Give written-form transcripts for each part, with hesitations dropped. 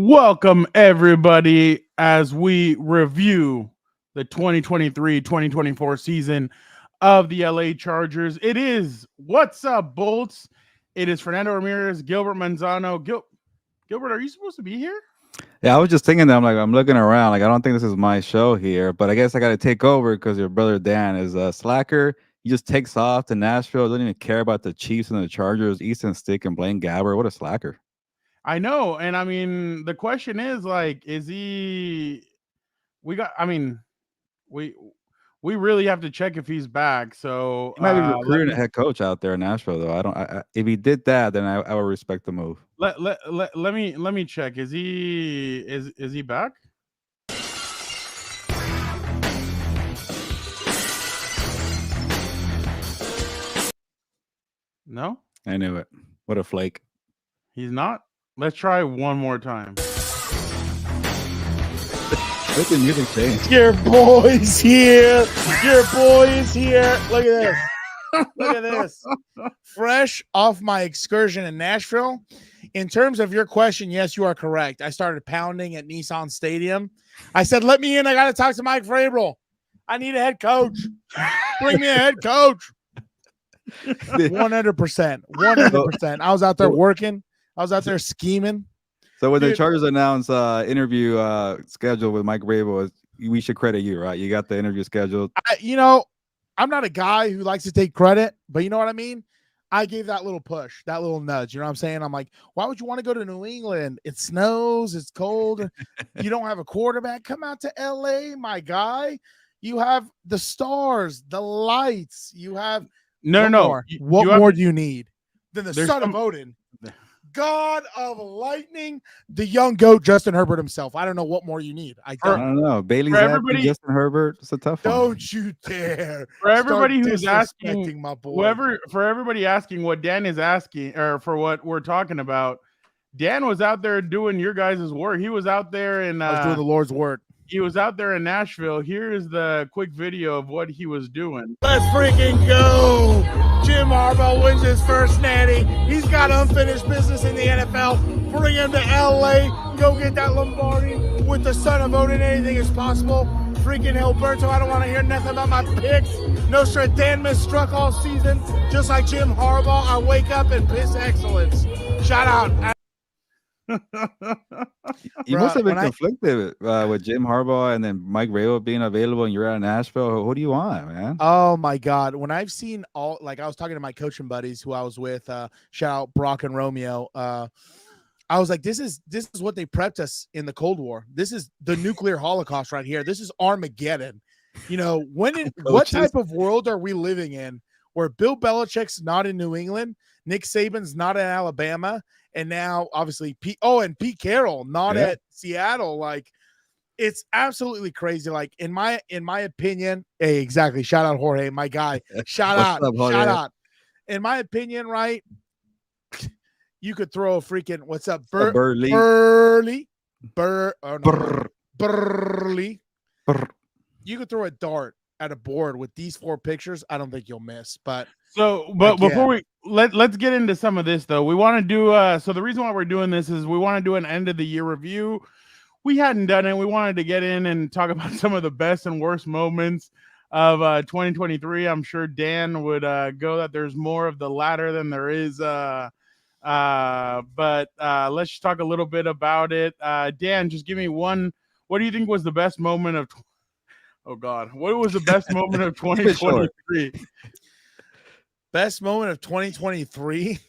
Welcome, everybody, as we review the 2023-2024 season of the LA Chargers. It is What's Up, Bolts? It is Fernando Ramirez, Gilbert Manzano. Gilbert, are you supposed to be here? Yeah, I was just thinking that I'm looking around. I don't think this is my show here, but I guess I got to take over because your brother Dan is a slacker. He just takes off to Nashville, doesn't even care about the Chiefs and the Chargers, Easton Stick and Blaine Gabbert. What a slacker. I know, and I mean, the question is, is he? We really have to check if he's back. So he might be recruiting a head coach out there in Nashville, though. If he did that, then I would respect the move. Let me check. Is he back? No, I knew it. What a flake. He's not. Let's try one more time. Look at music change. Your boy's here. Your boy is here. Look at this. Look at this. Fresh off my excursion in Nashville. In terms of your question, yes, you are correct. I started pounding at Nissan Stadium. I said, let me in. I got to talk to Mike Vrabel. I need a head coach. Bring me a head coach. 100%. 100%. I was out there working. I was out there scheming. So when the Chargers announced interview schedule with Mike Vrabel, we should credit you, right? You got the interview scheduled. I'm not a guy who likes to take credit, but you know what I mean? I gave that little push, that little nudge. You know what I'm saying? I'm like, why would you want to go to New England? It snows. It's cold. You don't have a quarterback. Come out to LA, my guy. You have the stars, the lights. You have no. What more do you need than the son of Odin? God of lightning, the young goat, Justin Herbert himself. I don't know what more you need. I don't know. Bailey Zappi, Justin Herbert. It's a tough one. Don't you dare. For everybody who's asking, my boy. For everybody asking what Dan is asking, or for what we're talking about, Dan was out there doing your guys' work. He was out there and I was doing the Lord's work. He was out there in Nashville. Here's the quick video of what he was doing. Let's freaking go. Jim Harbaugh wins his first natty. He's got unfinished business in the NFL. Bring him to LA. Go get that Lombardi with the son of Odin. Anything is possible. Freaking Gilberto, I don't want to hear nothing about my picks. Nostradamus struck all season. Just like Jim Harbaugh, I wake up and piss excellence. Shout out. You must have been conflicted with Jim Harbaugh and then Mike Vrabel being available, and you're out of Nashville. Who do you want, man? Oh my God! When I've seen I was talking to my coaching buddies who I was with. Shout out Brock and Romeo. I was like, this is what they prepped us in the Cold War. This is the nuclear holocaust right here. This is Armageddon. You know, what type of world are we living in where Bill Belichick's not in New England, Nick Saban's not in Alabama, and now obviously Pete Carroll not at Seattle? Like, it's absolutely crazy. Like, in my opinion, hey, exactly. Shout out Jorge, my guy. Shout out. In my opinion, right? You could throw a freaking Burley. You could throw a dart at a board with these 4 pictures. I don't think you'll miss. But before we let's get into some of this though, we want to do so the reason why we're doing this is we want to do an end of the year review. We hadn't done it. We wanted to get in and talk about some of the best and worst moments of 2023. I'm sure Dan would go that there's more of the latter than there is but let's just talk a little bit about it. Dan, just give me one. What do you think was the best moment of what was the best moment of 2023? Best moment of 2023?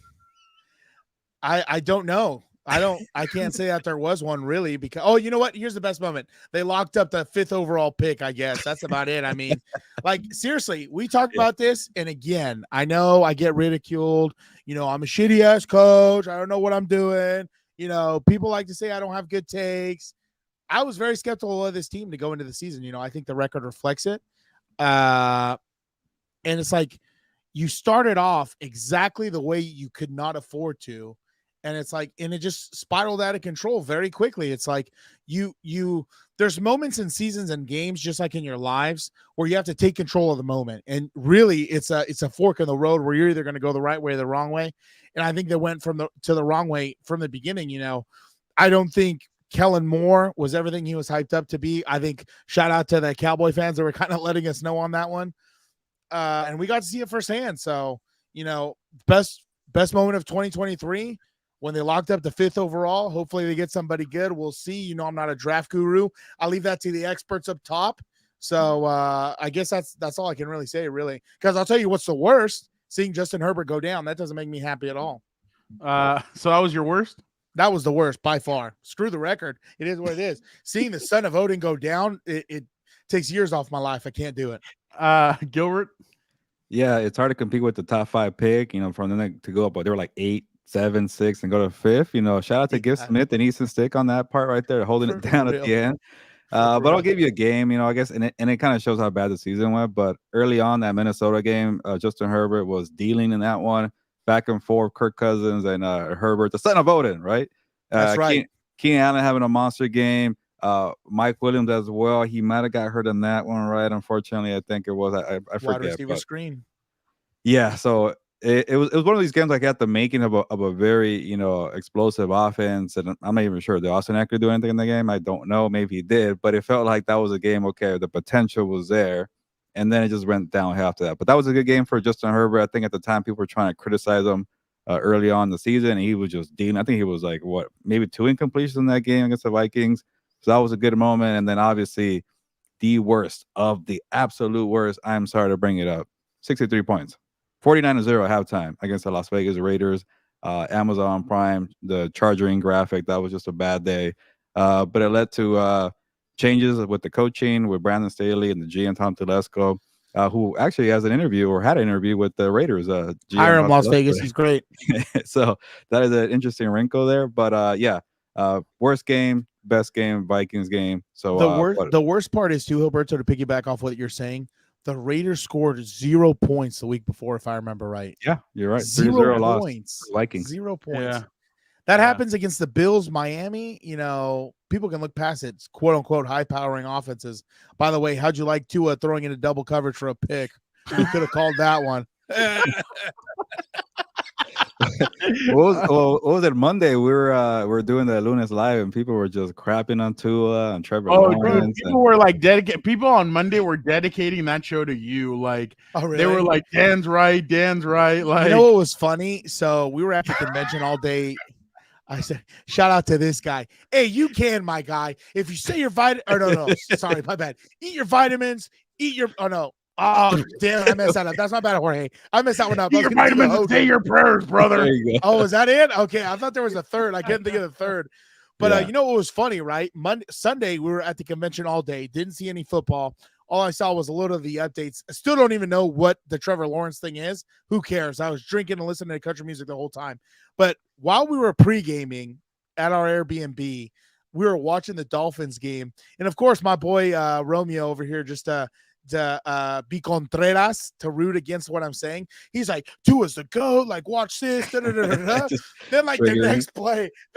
I don't know. I can't say that there was one really, because you know what? Here's the best moment. They locked up the 5th overall pick, I guess. That's about it. I mean, like, seriously, we talked about this, and again, I know I get ridiculed. You know, I'm a shitty ass coach. I don't know what I'm doing. You know, people like to say I don't have good takes. I was very skeptical of this team to go into the season. You know, I think the record reflects it. And it's like you started off exactly the way you could not afford to. And it's like, and it just spiraled out of control very quickly. It's like there's moments in seasons and games, just like in your lives, where you have to take control of the moment. And really it's a fork in the road where you're either going to go the right way or the wrong way. And I think they went to the wrong way from the beginning. You know, I don't think Kellen Moore was everything he was hyped up to be. I think shout out to the Cowboy fans that were kind of letting us know on that one. And we got to see it firsthand. So, best moment of 2023 when they locked up the 5th overall. Hopefully they get somebody good. We'll see. I'm not a draft guru. I'll leave that to the experts up top. So I guess that's all I can really say, really. Because I'll tell you what's the worst, seeing Justin Herbert go down. That doesn't make me happy at all. So that was your worst? That was the worst by far. Screw the record. It is what it is. Seeing the son of Odin go down, it takes years off my life. I can't do it. Gilbert? Yeah, it's hard to compete with the top 5 pick, from them to go up, but they were like 8, 7, 6, and go to 5th. Shout out to Gift Smith and Easton Stick on that part right there, holding it down at the end. But I'll give you a game, I guess, and it kind of shows how bad the season went. But early on, that Minnesota game, Justin Herbert was dealing in that one, back and forth, Kirk Cousins and Herbert, the son of Odin, right? That's right. Keenan Allen having a monster game. Mike Williams as well. He might have got hurt in that one, right? Unfortunately, I think it was. I forget. Wide receiver screen. Yeah, so it was one of these games like at the making of a very explosive offense, and I'm not even sure did Austin Eckler do anything in the game. I don't know, maybe he did, but it felt like that was a game. Okay, the potential was there, and then it just went downhill after that. But that was a good game for Justin Herbert. I think at the time people were trying to criticize him early on in the season, and he was just dealing. I think he was like maybe 2 incompletions in that game against the Vikings. So that was a good moment, and then obviously the worst of the absolute worst. I'm sorry to bring it up. 63 points. 49-0 at halftime against the Las Vegas Raiders. Amazon Prime, the charging graphic, that was just a bad day. But it led to changes with the coaching with Brandon Staley and the GM Tom Telesco, who actually has an interview or had an interview with the Raiders. Hire him, Las Vegas. He's great. So that is an interesting wrinkle there. But worst game, best game, Vikings game. So the worst part is too, Gilberto, to piggyback off what you're saying. The Raiders scored 0 points the week before, if I remember right. Yeah, you're right. 0 points. Vikings. 0 points. Yeah. That happens against the Bills, Miami. People can look past it. It's quote unquote high powering offenses. By the way, how'd you like Tua throwing in a double coverage for a pick? Who could have called that one? what was it? Monday we were doing the Lunes Live and people were just crapping on Tua and Trevor Lawrence. People were like people on Monday were dedicating that show to you. Like, really? They were like, Dan's right. Like, what was funny? So we were at the convention all day. I said, shout out to this guy. Hey, you can, my guy. If you say your sorry, my bad. Eat your vitamins. Oh, damn, I messed that up. That's not bad, Jorge. I messed that one up. Eat your vitamins and say your prayers, brother. Oh, is that it? Okay, I thought there was a third. I couldn't think of the third. But what was funny, right? Sunday, we were at the convention all day. Didn't see any football. All I saw was a load of the updates. I still don't even know what the Trevor Lawrence thing is. Who cares? I was drinking and listening to country music the whole time. But while we were pre-gaming at our Airbnb, we were watching the Dolphins game. And, of course, my boy Romeo over here just be Contreras to root against what I'm saying. He's like, Tua's the GOAT, like watch this. Then like the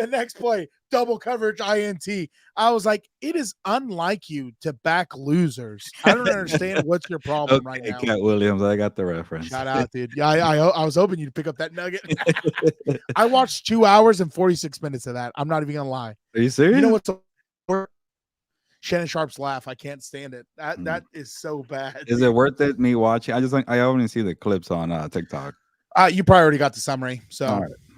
next play, double coverage INT. I was like, it is unlike you to back losers. I don't understand what's your problem right now. Cat Williams, I got the reference. Shout out, dude. Yeah, I was hoping you'd pick up that nugget. I watched 2 hours and 46 minutes of that. I'm not even gonna lie. Are you serious? You know what's Shannon Sharp's laugh? I can't stand it. That is so bad. Is it worth it? Me watching? I only see the clips on TikTok. You probably already got the summary. So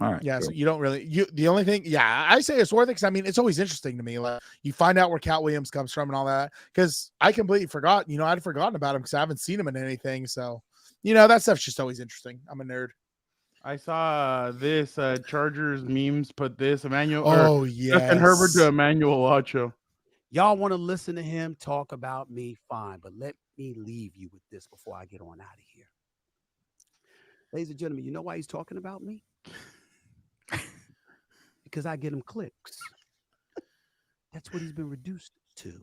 all right. Yeah. Cool. So you don't really. The only thing, I say it's worth it because it's always interesting to me. Like you find out where Cat Williams comes from and all that. Because I completely forgot. I'd forgotten about him because I haven't seen him in anything. So that stuff's just always interesting. I'm a nerd. I saw this Chargers memes put this Emmanuel. Oh yeah. Justin Herbert to Emmanuel Ocho. Y'all want to listen to him talk about me? Fine, but let me leave you with this before I get on out of here. Ladies and gentlemen, you know why he's talking about me? Because I get him clicks. That's what he's been reduced to.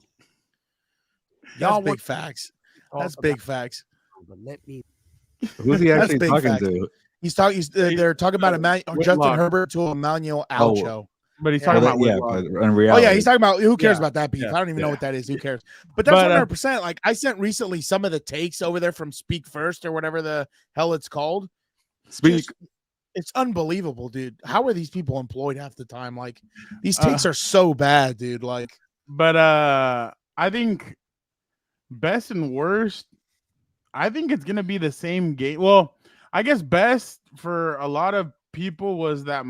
Y'all big facts. That's big facts. But let me. Who's he actually talking to? He's talking. They're talking about Justin Herbert to Emmanuel Ocho. But he's talking about but in reality, he's talking about who cares about that beef. I don't even know what that is. Who cares? But that's 100%. Like I sent recently some of the takes over there from Speak First or whatever the hell it's called. Speak. It's unbelievable, dude. How are these people employed half the time? Like, these takes are so bad, dude. Like, But I think best and worst, I think it's gonna be the same game. Well, I guess best for a lot of people was that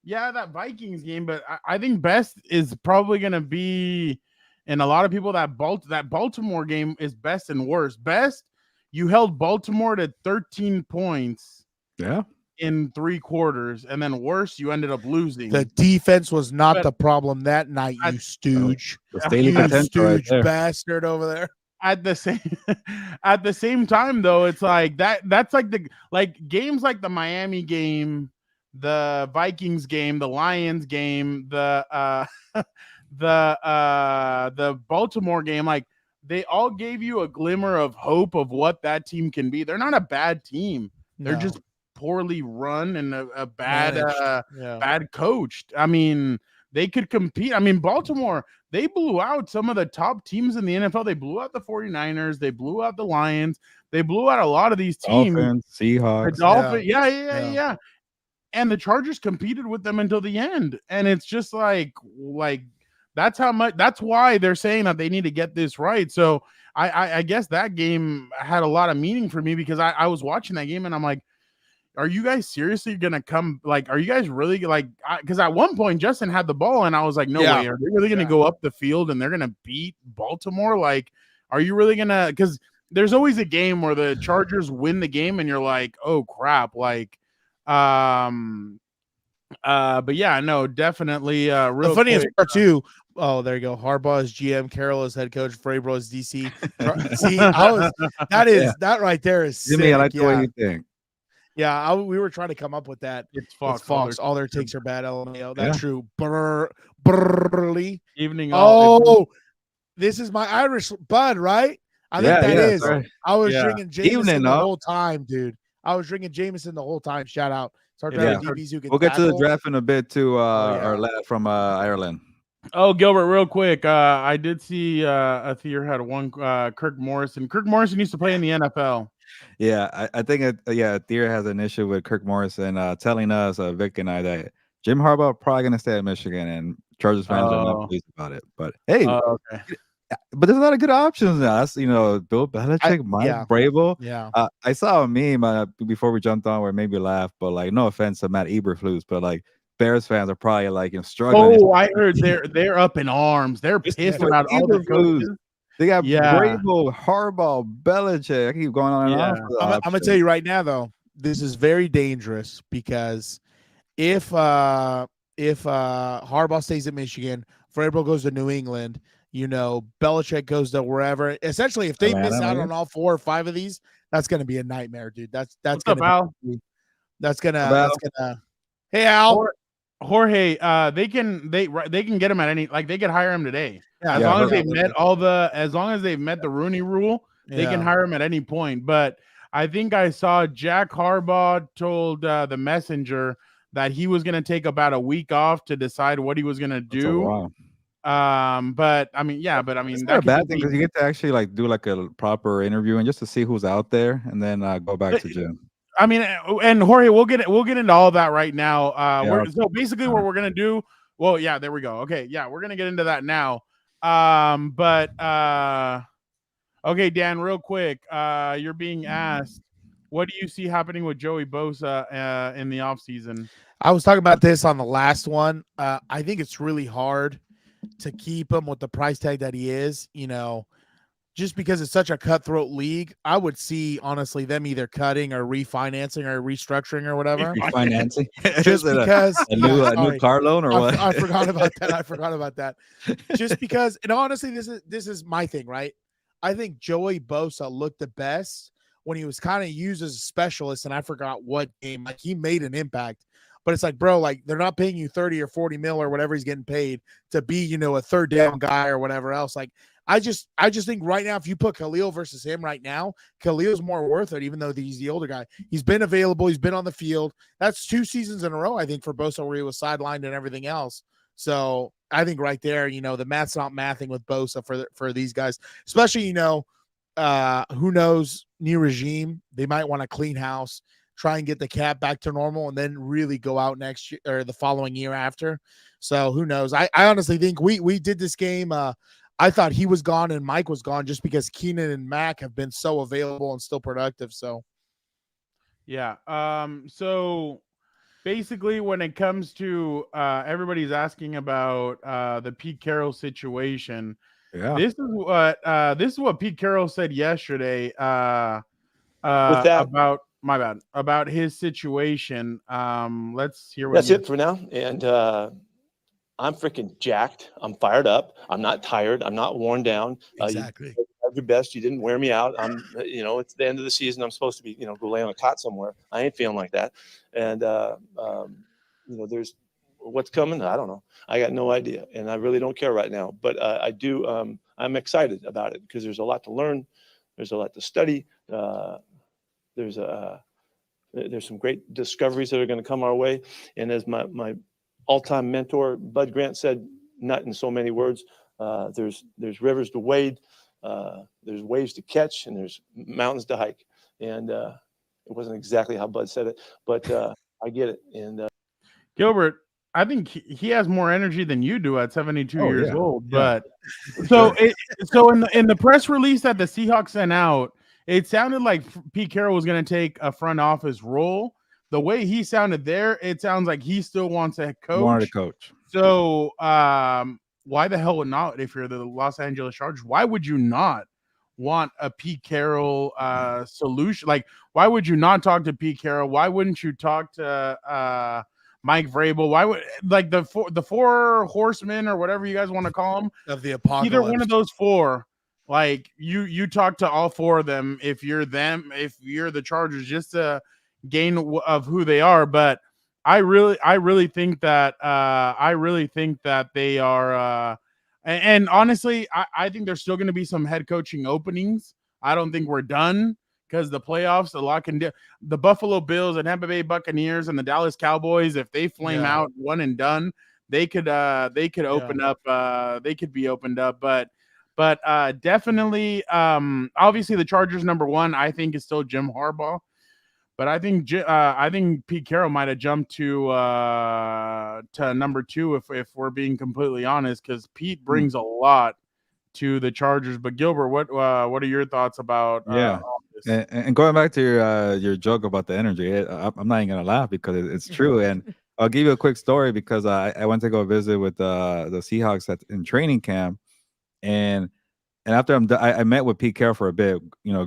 that Vikings game, but I think best is probably gonna be, and a lot of people that Baltimore game is best and worst. Best, you held Baltimore to 13 points Yeah. in 3 quarters, and then worse, you ended up losing. the defense was not But the problem that night, you stooge. The Staley You potential right stooge there. bastard over there. At the same time though, it's like that's like the games like the Miami game, the Vikings game, the Lions game, the the Baltimore game, like they all gave you a glimmer of hope of what that team can be. They're not a bad team. They're No. just poorly run and a bad Managed. Yeah. bad coached. I mean, they could compete. I mean, Baltimore, they blew out some of the top teams in the NFL. They blew out the 49ers. They blew out the Lions. They blew out a lot of these teams. Dolphins, The Seahawks. Dolphins, Yeah. yeah. And the Chargers competed with them until the end. And it's just like that's why they're saying that they need to get this right. So I guess that game had a lot of meaning for me because I was watching that game and I'm like, are you guys seriously gonna come? Like, are you guys really like? Because at one point Justin had the ball and I was like, no way, are they really gonna go up the field and they're gonna beat Baltimore? Like, are you really gonna? Because there's always a game where the Chargers win the game and you're like, oh crap, like, but yeah, no, definitely. Real The funniest quick, part too. Oh, there you go. Harbaugh is GM, Carroll is head coach, Vrabel is DC. See, that right there is sick. Jimmy, I like the way you think. Yeah, we were trying to come up with that. it's Fox. It's Fox. All their takes are bad. LMAO. That's Yeah. true. Burly. Evening. Oh, this is my Irish bud, right? I think that is. Right. I was Yeah. drinking Jameson Evening, the huh? whole time, dude. I was drinking Jameson the whole time. Shout out. Start Yeah. driving DBs who can We'll get to the tackle. draft in a bit to yeah. our lad from Ireland. Oh, Gilbert, real quick. I did see Athir had one Kirk Morrison. Kirk Morrison used to play in the NFL. Yeah, I think Thea has an issue with Kirk Morrison telling us, Vic and I, that Jim Harbaugh probably gonna stay at Michigan, and Chargers fans are not pleased about it. But hey, Okay. but there's a lot of good options now. That's, Bill Belichick, Mike Vrabel. Yeah. I saw a meme before we jumped on where it made me laugh, but like, no offense to Matt Eberflus, but like Bears fans are probably like struggling. Oh, I heard they're up in arms. They're pissed about all the coaches. They got Yeah. Vrabel, Harbaugh, Belichick. I keep going on and Yeah. on. for the I'm gonna options. tell you right now, though, this is very dangerous because if Harbaugh stays at Michigan, Vrabel goes to New England, Belichick goes to wherever. Essentially, if they miss Atlanta, out maybe? on all 4 or 5 of these, that's gonna be a nightmare, dude. That's What's up, gonna Al? that's gonna Al? that's gonna. Hey, Al. Jorge, they can get him at any, like they could hire him today. As Yeah, long as Jorge. they've met the Rooney rule, they can Yeah. hire him at any point. But I think I saw Jack Harbaugh told the Messenger that he was going to take about a week off to decide what he was going to That's a do. while. But I mean, It's that not a could bad be- thing because you get to actually like do like a proper interview and just to see who's out there, and then go back to Jim. I mean, and Jorge, we'll get into all that right now. Yeah. So basically, what we're gonna do. Well, yeah, there we go. Okay, yeah, we're gonna get into that now. Okay, Dan, real quick. You're being asked, what do you see happening with Joey Bosa in the offseason? I was talking about this on the last one. I think it's really hard to keep him with the price tag that he is, just because it's such a cutthroat league. I would see, honestly, them either cutting or refinancing or restructuring or whatever. Financing. Just because a new sorry. car loan or what? I forgot about that. Just because, and honestly, this is my thing, right? I think Joey Bosa looked the best when he was kind of used as a specialist, and I forgot what game. Like, he made an impact. But it's like, bro, like, they're not paying you 30 or 40 mil or whatever he's getting paid to be, a third down guy or whatever else. Like, I just think right now, if you put Khalil versus him right now, Khalil's more worth it, even though he's the older guy. He's been available. He's been on the field. That's 2 seasons in a row, I think, for Bosa, where he was sidelined and everything else. So I think right there, the math's not mathing with Bosa for these guys, especially, who knows, new regime. They might want to clean house, try and get the cap back to normal, and then really go out next year or the following year after. So who knows? I honestly think we did this game. I thought he was gone and Mike was gone just because Keenan and Mac have been so available and still productive. So yeah. So basically, when it comes to everybody's asking about the Pete Carroll situation. Yeah. This is what Pete Carroll said yesterday about his situation. Let's hear what that's it for now. And I'm freaking jacked. I'm fired up. I'm not tired. I'm not worn down. exactly. You did your best. You didn't wear me out. I'm, it's the end of the season. I'm supposed to be, go lay on a cot somewhere. I ain't feeling like that. And, there's what's coming. I don't know. I got no idea. And I really don't care right now. But I do. I'm excited about it because there's a lot to learn. There's a lot to study. There's some great discoveries that are going to come our way. And as my all-time mentor, Bud Grant, said, not in so many words, there's rivers to wade, there's waves to catch, and there's mountains to hike. And it wasn't exactly how Bud said it, but I get it. And Gilbert, I think he has more energy than you do at 72 years old. Yeah. But so in the press release that the Seahawks sent out, it sounded like Pete Carroll was going to take a front office role. The way he sounded there, it sounds like he still wants a coach. Wanted to coach. So why the hell would not, if you're the Los Angeles Chargers, why would you not want a Pete Carroll solution? Like, why would you not talk to Pete Carroll? Why wouldn't you talk to Mike Vrabel? Why would, like, the four horsemen or whatever you guys want to call them Of the apocalypse. Either one of those four, like you talk to all four of them if you're them, if you're the Chargers, just to gain of who they are. But I really think that they are and honestly, I think there's still going to be some head coaching openings. I don't think we're done because the playoffs, a lot can do. The Buffalo Bills and Tampa Bay Buccaneers and the Dallas Cowboys, if they flame out one and done, they could open up. They could be opened up, but definitely, obviously the Chargers number one, I think, is still Jim Harbaugh. But I think Pete Carroll might have jumped to number two if we're being completely honest, because Pete brings a lot to the Chargers. But Gilbert, what are your thoughts about all this? And going back to your joke about the energy, I'm not even gonna laugh because it's true. And I'll give you a quick story because I went to go visit with the Seahawks in training camp, and after I'm done, I met with Pete Carroll for a bit.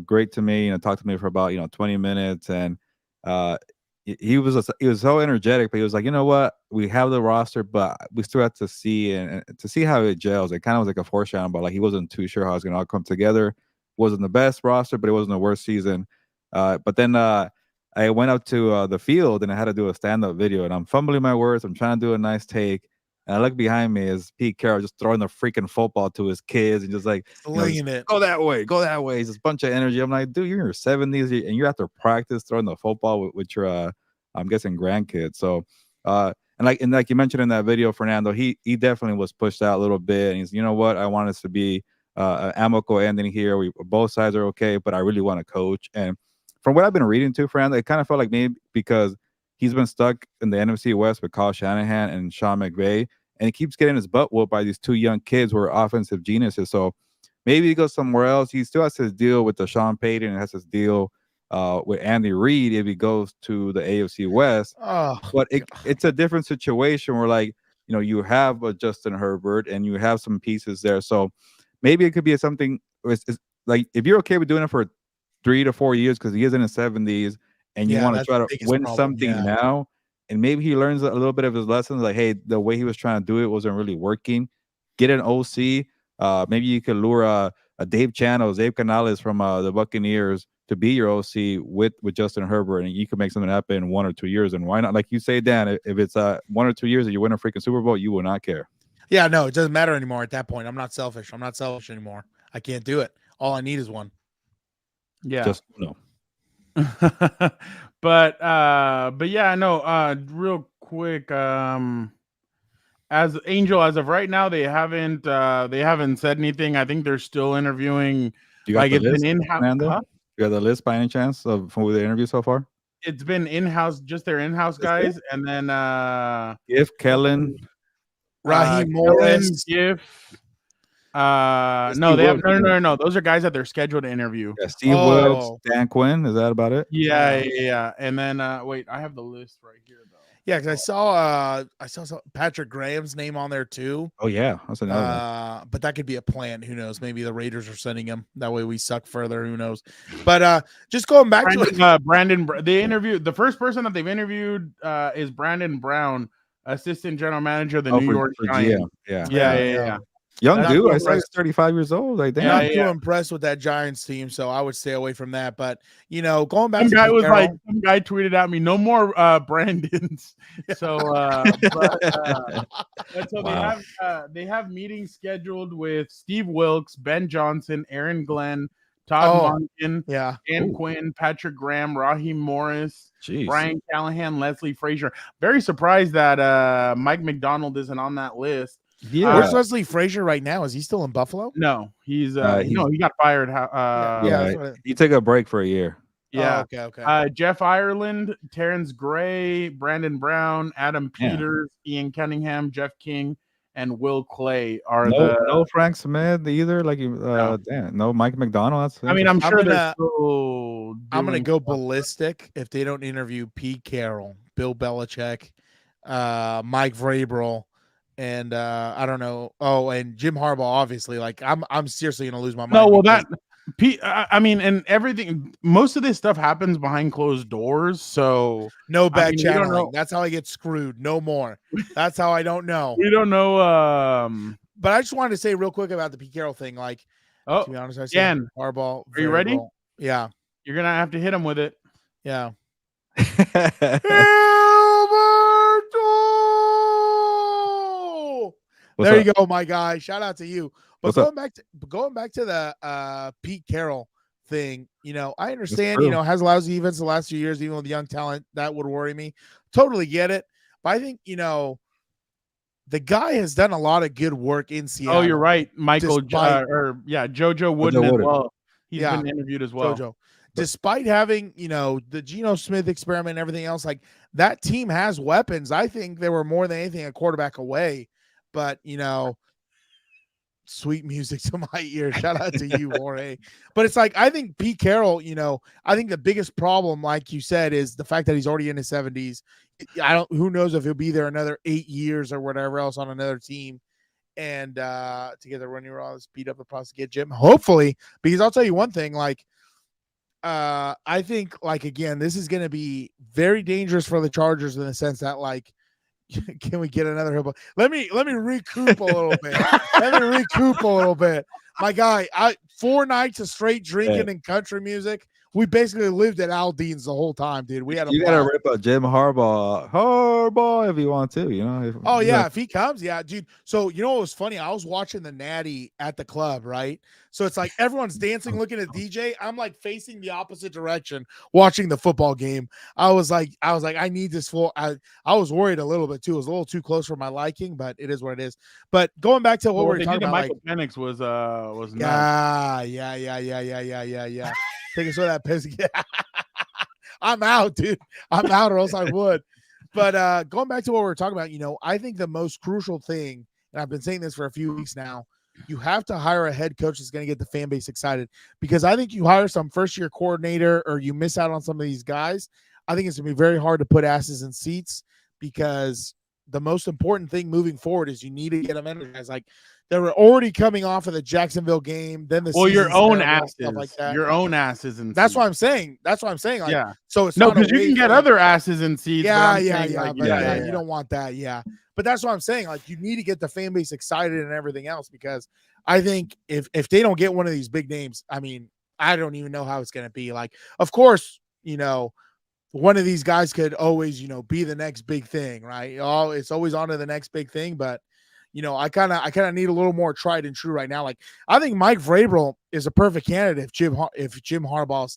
Great to me. Talked to me for about 20 minutes, and he was so energetic. But he was like, you know what, we have the roster, but we still have to see and to see how it gels. It kind of was like a foreshadow, but like he wasn't too sure how it's gonna all come together. Wasn't the best roster, but it wasn't the worst season. But then I went up to the field and I had to do a stand-up video, and I'm fumbling my words. I'm trying to do a nice take. And I look behind me is Pete Carroll just throwing the freaking football to his kids and just like slinging it. Go that way, go that way. It's just a bunch of energy. I'm like, dude, you're in your 70s and you have to practice throwing the football with your, I'm guessing, grandkids. So, and like you mentioned in that video, Fernando, he definitely was pushed out a little bit. And he's, you know what, I want us to be an amicable ending here. Both sides are okay, but I really want to coach. And from what I've been reading too, Fernando, it kind of felt like maybe because he's been stuck in the NFC West with Kyle Shanahan and Sean McVay, and he keeps getting his butt whooped by these two young kids who are offensive geniuses. So maybe he goes somewhere else. He still has to deal with the Sean Payton and has to deal with Andy Reid if he goes to the AFC West. But it's a different situation where, like, you have a Justin Herbert and you have some pieces there. So maybe it could be something it's like if you're okay with doing it for 3 to 4 years because he is in his 70s and you want to try to win something now, and maybe he learns a little bit of his lessons, like, hey, the way he was trying to do it wasn't really working. Get an OC. Maybe you could lure a Dave Canales from the Buccaneers to be your OC with Justin Herbert, and you can make something happen in 1 or 2 years. And why not? Like you say, Dan, if it's 1 or 2 years and you win a freaking Super Bowl, you will not care. Yeah, no, it doesn't matter anymore at that point. I'm not selfish. I'm not selfish anymore. I can't do it. All I need is one. Yeah. Just no. But yeah, no, real quick, as Angel, as of right now, they haven't said anything. I think they're still interviewing. You got like the it's list, been in-house. You got the list by any chance from the interview so far? it's been in-house, just their in-house guys, and then If Kellen, Raheem Kellen, Morris. Giff. Steve No, they have Wilkes. no. Those are guys that they're scheduled to interview. Yeah, Steve Wilkes, Oh. Dan Quinn. Is that about it? Yeah. And then wait, I have the list right here though. Yeah, because I saw Patrick Graham's name on there too. Oh yeah, that's another one. But that could be a plan. Who knows? Maybe the Raiders are sending him. That way we suck further. Who knows? But just going back to Brandon, they interviewed the first person that they've interviewed is Brandon Brown, assistant general manager of the New York Giants. Yeah. Young Not dude. too I saw he's 35 years old. Like, damn. Not too impressed with that Giants team, so I would stay away from that. But going back some to guy was Carroll, like, some guy tweeted at me, no more Brandons. So, so they have meetings scheduled with Steve Wilkes, Ben Johnson, Aaron Glenn, Todd Monken, Dan Quinn, Patrick Graham, Raheem Morris, Brian Callahan, Leslie Frazier. Very surprised that Mike McDonald isn't on that list. Yeah. Where's Leslie Frazier right now? Is he still in Buffalo? No, he got fired. He took a break for a year. Yeah. Oh, okay. Jeff Ireland, Terrence Gray, Brandon Brown, Adam Peters, Ian Cunningham, Jeff King, and Will Clay are no Frank Smith either. Like no Mike McDonald. I mean, I'm sure I'm gonna go ballistic if they don't interview Pete Carroll, Bill Belichick, Mike Vrabel. And I don't know. Oh, and Jim Harbaugh, obviously. Like, I'm seriously gonna lose my mind. No, well, I mean, and everything. Most of this stuff happens behind closed doors, so no back channeling. That's how I get screwed. No more. That's how I don't know. We don't know. But I just wanted to say real quick about the Pete Carroll thing. Like, to be honest, I said Harbaugh. Are you ready? Yeah. You're gonna have to hit him with it. Yeah. There you go, my guy. Shout out to you. But going back to the Pete Carroll thing, I understand, has lousy events the last few years, even with young talent, that would worry me. Totally get it. But I think, the guy has done a lot of good work in Seattle. Oh, you're right. JoJo Wooden as well. He's been interviewed as well. JoJo. Despite having, the Geno Smith experiment and everything else, like that team has weapons. I think they were more than anything a quarterback away. But, sweet music to my ear. Shout out to you, Jorge. But it's like, I think Pete Carroll, I think the biggest problem, like you said, is the fact that he's already in his 70s. Who knows if he'll be there another 8 years or whatever else on another team. And to get the running raw, speed up the process to get Jim. Hopefully, because I'll tell you one thing, like, I think, like, again, this is going to be very dangerous for the Chargers in the sense that, like, can we get another hill? Let me recoup a little bit. My guy, 4 nights of straight drinking and country music. We basically lived at Aldean's the whole time, dude. We had you gotta rip up Jim Harbaugh if you want to, if he comes, dude. So what was funny? I was watching the Natty at the club, right? So it's like everyone's dancing, looking at DJ. I'm like facing the opposite direction, watching the football game. I was like, I need this full. I was worried a little bit too. It was a little too close for my liking, but it is what it is. But going back to what we were talking about, Michael Penix was yeah. Take us with that piss. I'm out, dude. I'm out, or else I would. But going back to what we were talking about, I think the most crucial thing, and I've been saying this for a few weeks now, you have to hire a head coach that's going to get the fan base excited. Because I think you hire some first-year coordinator or you miss out on some of these guys, I think it's going to be very hard to put asses in seats, because the most important thing moving forward is you need to get them energized. Like, they were already coming off of the Jacksonville game. Then your own asses, like that. Your own asses, and that's what I'm saying. Like, so it's no, because you can get other asses in seats. Yeah. You don't want that. Yeah, but that's what I'm saying. Like, you need to get the fan base excited and everything else, because I think if they don't get one of these big names, I mean, I don't even know how it's going to be. Like, of course, one of these guys could always, be the next big thing, right? Oh, it's always on to the next big thing, but. I kind of need a little more tried and true right now. Like, I think Mike Vrabel is a perfect candidate if Jim Harbaugh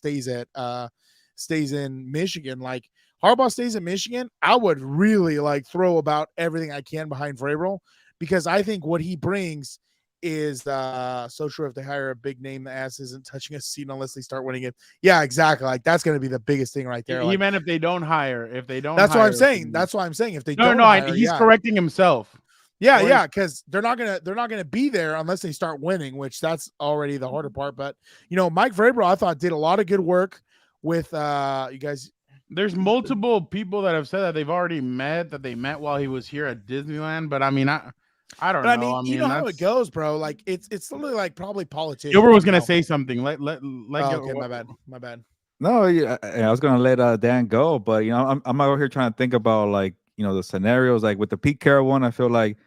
stays in Michigan. Like, Harbaugh stays in Michigan, I would really throw about everything I can behind Vrabel, because I think what he brings is so true. If they hire a big name, the ass isn't touching a seat unless they start winning it. Yeah, exactly. Like that's going to be the biggest thing right there. He Like, meant if they don't hire, that's what I'm saying. That's what I'm saying. If they don't hire, he's correcting himself. Yeah, because they're not gonna be there unless they start winning, which that's already the harder part. But Mike Vrabel, I thought did a lot of good work with you guys. There's multiple people that have said that they've already met, that they met while he was here at Disneyland. But I mean, I don't know. I mean, you know how it goes, bro. Like it's literally like probably politics. Gilbert was gonna say something. Let okay, my bad. No, yeah, I was gonna let Dan go, but I'm over here trying to think about like the scenarios. Like with the Pete Carroll one, I feel like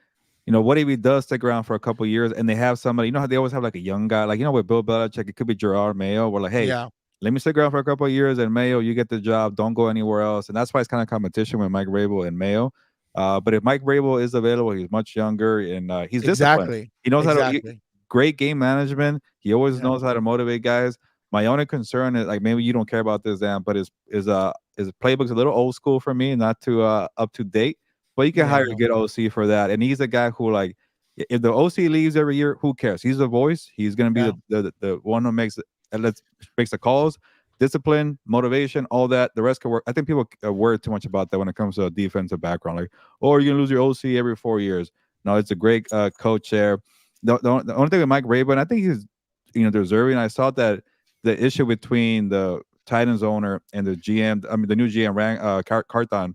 what if he does stick around for a couple of years and they have somebody, how they always have like a young guy, like with Bill Belichick, it could be Gerard Mayo. We're like, hey, let me stick around for a couple of years, and Mayo, you get the job, don't go anywhere else. And that's why it's kind of competition with Mike Vrabel and Mayo. But if Mike Vrabel is available, he's much younger and he's disciplined. He knows how to great game management. He always knows how to motivate guys. My only concern is like maybe you don't care about this, Dan, but his playbook's a little old school for me, not too up to date. But you can hire a good OC for that. And he's a guy who, like, if the OC leaves every year, who cares? He's the voice. He's going to be the one who makes the calls, discipline, motivation, all that. The rest can work. I think people worry too much about that when it comes to a defensive background. Like, you're going to lose your OC every 4 years. No, it's a great coach there. The only thing with Mike Vrabel, and I think he's deserving. I saw that the issue between the Titans owner and the GM, the new GM, Carton,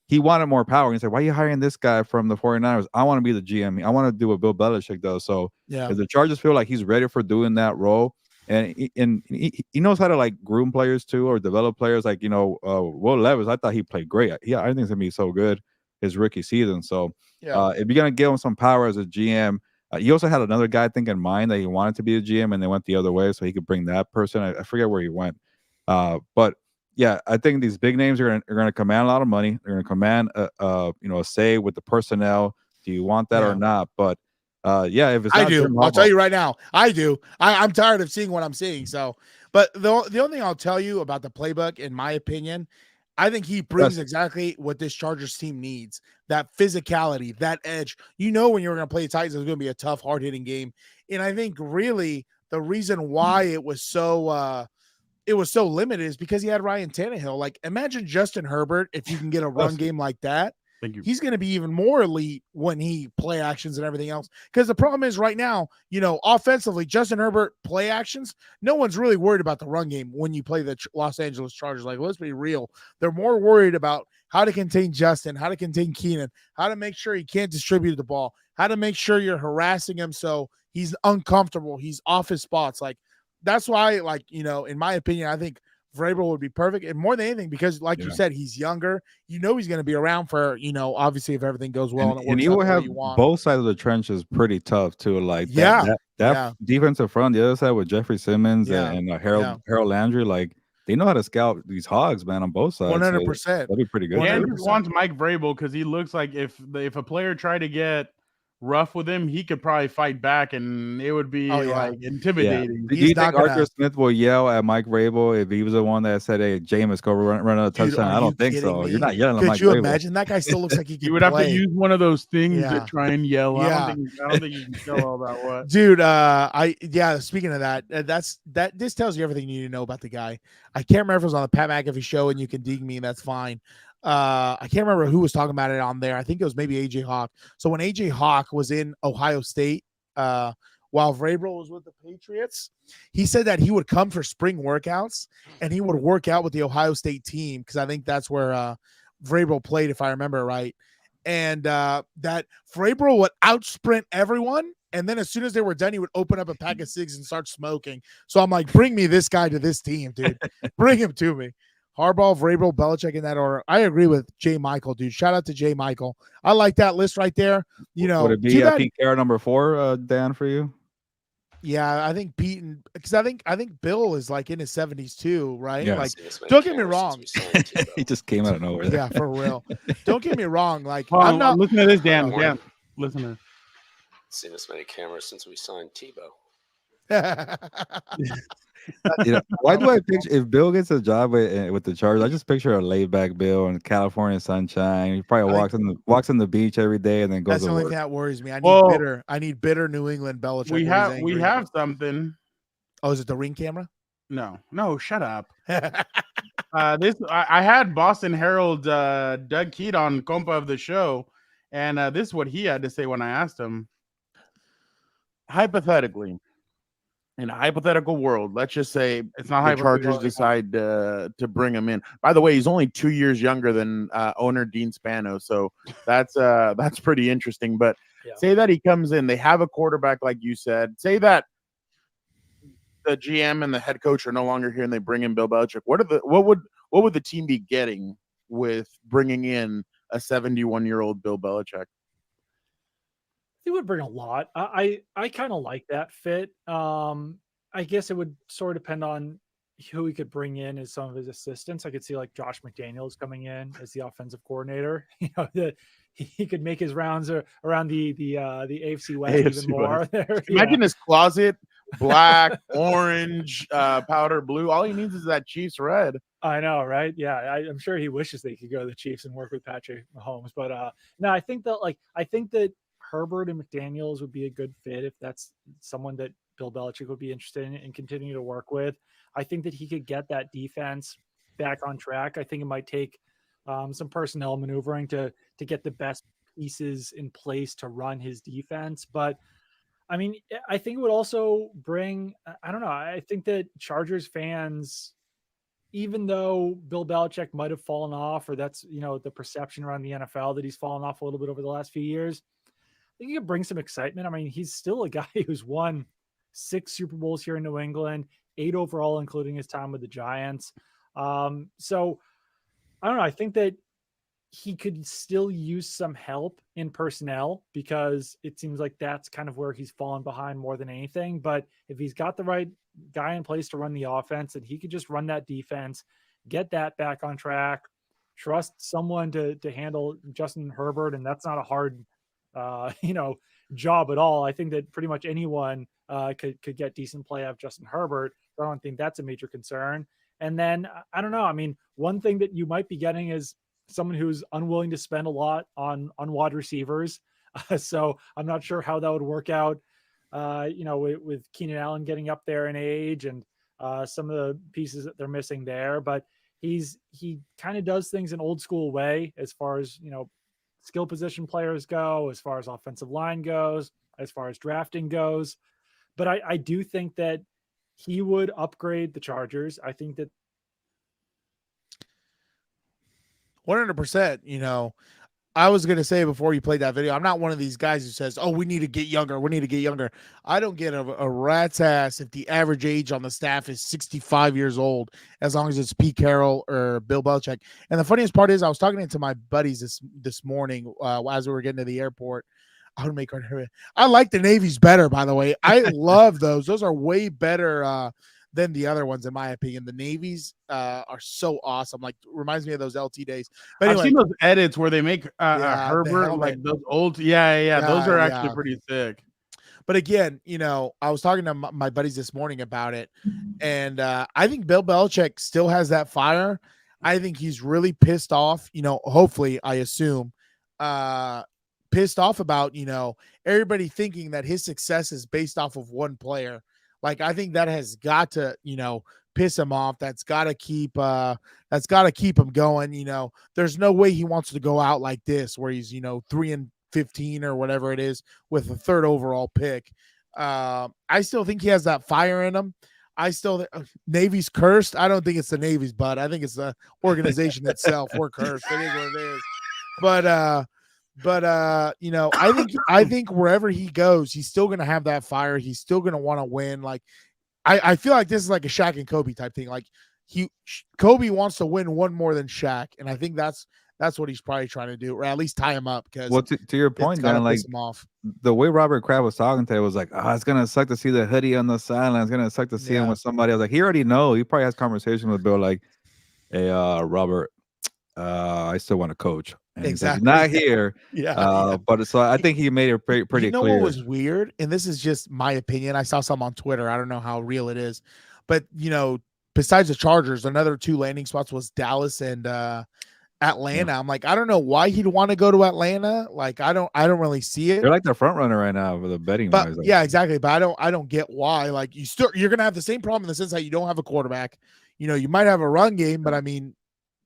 he wanted more power. And he said, why are you hiring this guy from the 49ers? I want to be the GM. I want to do what Bill Belichick does. So if the Chargers feel like he's ready for doing that role, and he knows how to like groom players too, or develop players. Like, Will Levis, I thought he played great. Yeah, I think it's going to be so good his rookie season. So if you're going to give him some power as a GM, he also had another guy, I think, in mind that he wanted to be a GM, and they went the other way, so he could bring that person. I forget where he went. But yeah, I think these big names are going to command a lot of money. They're going to command a say with the personnel. Do you want that or not? But if it's I do. I'll tell you right now, I do. I'm tired of seeing what I'm seeing. So, but the only thing I'll tell you about the playbook, in my opinion, I think he brings exactly what this Chargers team needs. That physicality, that edge. When you're going to play the Titans, it's going to be a tough, hard-hitting game. And I think really the reason why it was so limited is because he had Ryan Tannehill. Like, imagine Justin Herbert, if you can get a run game like that. Thank you. He's going to be even more elite when he play actions and everything else. Because the problem is right now, offensively, Justin Herbert play actions, no one's really worried about the run game when you play the Los Angeles Chargers. Like, let's be real. They're more worried about how to contain Justin, how to contain Keenan, how to make sure he can't distribute the ball, how to make sure you're harassing him so he's uncomfortable, he's off his spots. Like, that's why, like, in my opinion, I think Vrabel would be perfect, and more than anything because, like you said, he's younger. He's going to be around for obviously if everything goes well. And he will have both sides of the trenches pretty tough too. Like that defensive front, the other side with Jeffrey Simmons and Harold Landry, like they know how to scout these hogs, man, on both sides. 100%. So that'd be pretty good. Andrew wants Mike Vrabel because he looks like if a player tried to get rough with him, he could probably fight back, and it would be like intimidating. Do you think Arthur Smith will yell at Mike Vrabel if he was the one that said, "Hey, Jameis, go run another touchdown"? I don't think so. You're not yelling at Mike Vrabel. Could you imagine? That guy still looks like he could. You would have to use one of those things to try and yell. I don't think you can tell all that. What, dude? Speaking of that, this tells you everything you need to know about the guy. I can't remember if it was on the Pat McAfee show, and you can dig me, and that's fine. I can't remember who was talking about it on there. I think it was maybe AJ Hawk. So when AJ Hawk was in Ohio State, while Vrabel was with the Patriots, he said that he would come for spring workouts and he would work out with the Ohio State team because I think that's where Vrabel played, if I remember right. And that Vrabel would outsprint everyone. And then as soon as they were done, he would open up a pack of cigs and start smoking. So I'm like, bring me this guy to this team, dude. Bring him to me. Harbaugh, Vrabel, Belichick in that order. I agree with J. Michael, dude. Shout out to J. Michael. I like that list right there. Would it be Pete Carroll number 4, Dan, for you? Yeah, I think Pete, because I think Bill is like in his 70s too, right? Yes. Like, don't get me wrong. He just came out of nowhere. Yeah, for real. Don't get me wrong. Like, I'm not. Listen to this, Dan. Dan, listen to this. Seen this many cameras since we signed Tebow. Why do I picture if Bill gets a job with the Chargers? I just picture a laid back Bill in California sunshine. He probably walks on the beach every day and then goes That's the to only work. thing that worries me. Well, I need bitter New England Belichick. we where he's have angry. something. Oh, is it the Ring camera? No, shut up. I had Boston Herald Doug Keat on Compa of the show, and this is what he had to say when I asked him. Hypothetically, in a hypothetical world, let's just say It's not the Chargers hypothetical. decide to bring him in. By the way, he's only 2 years younger than owner Dean Spano, so that's pretty interesting. But Yeah. say that he comes in, they have a quarterback like you said. Say that the GM and the head coach are no longer here, and they bring in Bill Belichick. What would the team be getting with bringing in a 71-year-old Bill Belichick? It would bring a lot. I kind of like that fit. I guess it would sort of depend on who he could bring in as some of his assistants. I could see like Josh McDaniels coming in as the offensive coordinator. He could make his rounds around the AFC West even more. Imagine his closet, black, orange, powder blue. All he needs is that Chiefs red. I know, right? Yeah, I'm sure he wishes they could go to the Chiefs and work with Patrick Mahomes. But no, I think that Herbert and McDaniels would be a good fit if that's someone that Bill Belichick would be interested in continuing to work with. I think that he could get that defense back on track. I think it might take some personnel maneuvering to get the best pieces in place to run his defense. But I mean, I think it would also bring, I don't know, I think that Chargers fans, even though Bill Belichick might have fallen off, or that's, the perception around the NFL that he's fallen off a little bit over the last few years, I think he could bring some excitement. I mean, he's still a guy who's won 6 Super Bowls here in New England, 8 overall, including his time with the Giants. So I don't know. I think that he could still use some help in personnel because it seems like that's kind of where he's fallen behind more than anything. But if he's got the right guy in place to run the offense, and he could just run that defense, get that back on track, trust someone to handle Justin Herbert. And that's not a hard, job at all. I think that pretty much anyone could get decent play out of Justin Herbert. So I don't think that's a major concern. And then I don't know. I mean, one thing that you might be getting is someone who's unwilling to spend a lot on wide receivers. So I'm not sure how that would work out, with Keenan Allen getting up there in age and some of the pieces that they're missing there. But he kind of does things an old school way as far as, skill position players go, as far as offensive line goes, as far as drafting goes. But I do think that he would upgrade the Chargers. I think that 100%. I was going to say before you played that video, I'm not one of these guys who says, oh, we need to get younger. We need to get younger. I don't get a rat's ass if the average age on the staff is 65 years old, as long as it's Pete Carroll or Bill Belichick. And the funniest part is I was talking to my buddies this morning as we were getting to the airport. I like the Navies better, by the way. I love those. Those are way better than the other ones, in my opinion. The Navies are so awesome. Like, reminds me of those LT days. But anyway, I've seen those edits where they make Herbert like those old. Yeah. Those are actually pretty sick. But again, I was talking to my buddies this morning about it, and I think Bill Belichick still has that fire. I think he's really pissed off. Hopefully, I assume, pissed off about everybody thinking that his success is based off of one player. Like, I think that has got to, piss him off. That's got to keep him going. There's no way he wants to go out like this where he's, 3-15 or whatever it is with a 3rd overall pick. I still think he has that fire in him. Navy's cursed. I don't think it's the Navy's, but I think it's the organization itself. We're cursed. It is what it is. But I think wherever he goes, he's still gonna have that fire. He's still gonna want to win. Like, I feel like this is like a Shaq and Kobe type thing. Like, Kobe wants to win one more than Shaq, and I think that's what he's probably trying to do, or at least tie him up. Because to your point, Dan, like the way Robert Kraft was talking today was like, it's gonna suck to see the hoodie on the sideline. It's gonna suck to see him with somebody else. Like, he already know. He probably has conversation with Bill, like, hey, Robert, I still want to coach. And exactly. Like, not here. But so I think he made it pretty clear. What was weird, and this is just my opinion. I saw some on Twitter. I don't know how real it is, but besides the Chargers, another 2 landing spots was Dallas and Atlanta. I'm like, I don't know why he'd want to go to Atlanta. Like, I don't really see it. They're like the front runner right now for the betting But wise. yeah, exactly. But I don't get why. Like, you're gonna have the same problem in the sense that you don't have a quarterback. You might have a run game, but I mean,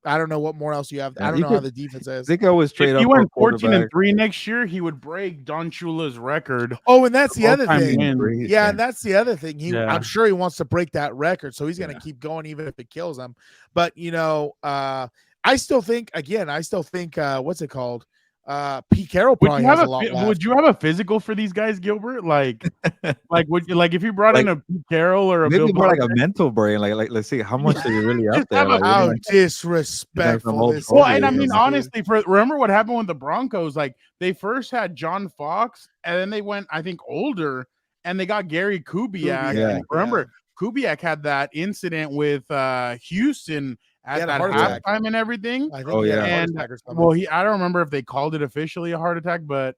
I don't know what more else you have. Yeah, I don't know how the defense is. They could always trade If up. he for a went 14 quarterback. and 3 next year, he would break Don Shula's record. Oh, and that's the other all-time thing. wins. Yeah, and that's the other thing. Yeah. I'm sure he wants to break that record, so he's gonna keep going even if it kills him. But I still think what's it called? Pete Carroll probably has a lot left. Would you have a physical for these guys, Gilbert? Like would you, like if you brought in a Pete Carroll or a maybe Bill more like a Belichick? mental brain. Like let's see how much are you really out there. Like, How like, disrespectful this Well, is. and I mean, dude. honestly, remember what happened with the Broncos? Like they first had John Fox, and then they went, I think, older, and they got Gary Kubiak. Yeah. And remember, Kubiak had that incident with Houston at had a that heart attack. halftime and everything. I think Oh, he had a yeah. heart And attack or something. well, I don't remember if they called it officially a heart attack, but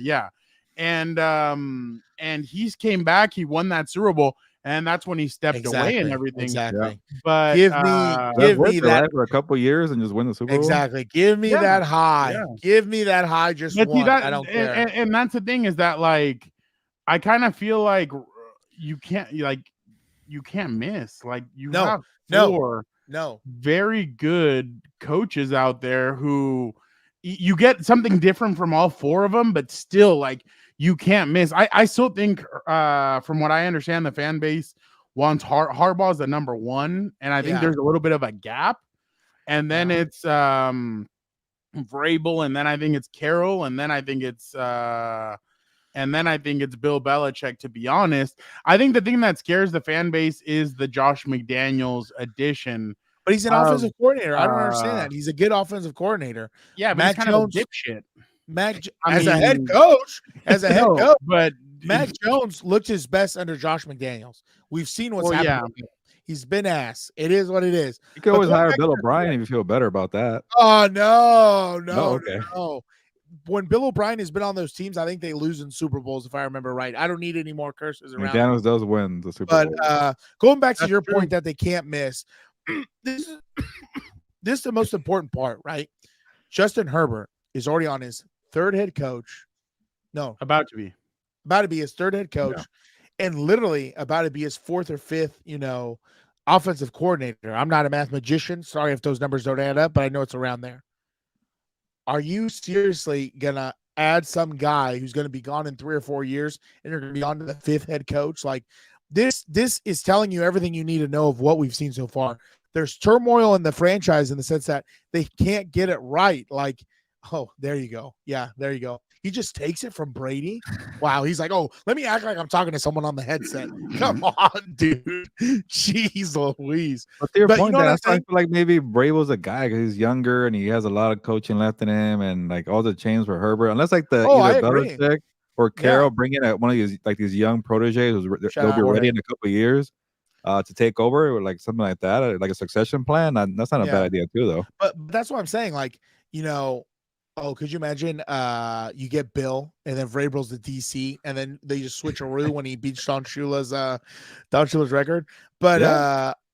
yeah. And he came back, he won that Super Bowl, and that's when he stepped away and everything. Exactly. But Give me that for a couple years and just win the Super Bowl. Exactly. Give me that high. Yeah. Give me that high. Just But see, once. that, I don't care. and that's the thing is that like I kind of feel like you can't miss. Like you have four very good coaches out there who you get something different from all four of them, but still like you can't miss. I still think from what I understand, the fan base wants Harbaugh as the number one, and I think there's a little bit of a gap. And then it's Vrabel, and then I think it's Carroll, and then I think it's Bill Belichick, to be honest. I think the thing that scares the fan base is the Josh McDaniels addition. But he's an offensive coordinator. I don't understand that. He's a good offensive coordinator. Yeah, but Mac he's kind Jones, of a dipshit. A head coach, but Mac Jones looked his best under Josh McDaniels. We've seen what's happened. Yeah. He's been ass. It is what it is. You could always hire Bill O'Brien if you feel better about that. Oh, no. Okay. No. When Bill O'Brien has been on those teams, I think they lose in Super Bowls, if I remember right. I don't need any more curses around. McDaniels does win the Super Bowl. But going back to your point that they can't miss, this is the most important part, right? Justin Herbert is already on his third head coach. No. About to be his third head coach, and literally about to be his fourth or fifth, offensive coordinator. I'm not a math magician. Sorry if those numbers don't add up, but I know it's around there. Are you seriously gonna add some guy who's gonna be gone in 3 or 4 years and you're gonna be on to the fifth head coach? Like this is telling you everything you need to know of what we've seen so far. There's turmoil in the franchise in the sense that they can't get it right. Like, oh, there you go. Yeah, there you go. He just takes it from Brady. Wow. He's like, oh, let me act like I'm talking to someone on the headset. Come on, dude. Jeez Louise. But to your point, I feel like maybe Vrabel's a guy because he's younger and he has a lot of coaching left in him, and like all the chains for Herbert. Unless like either Belichick or Carroll bring in one of these young proteges who's they'll be ready in a couple of years to take over, or like something like that, like a succession plan. That's not a bad idea too, though. But that's what I'm saying. Like, oh, could you imagine you get Bill and then Vrabel's the DC and then they just switch a rule when he beats Don Shula's record. But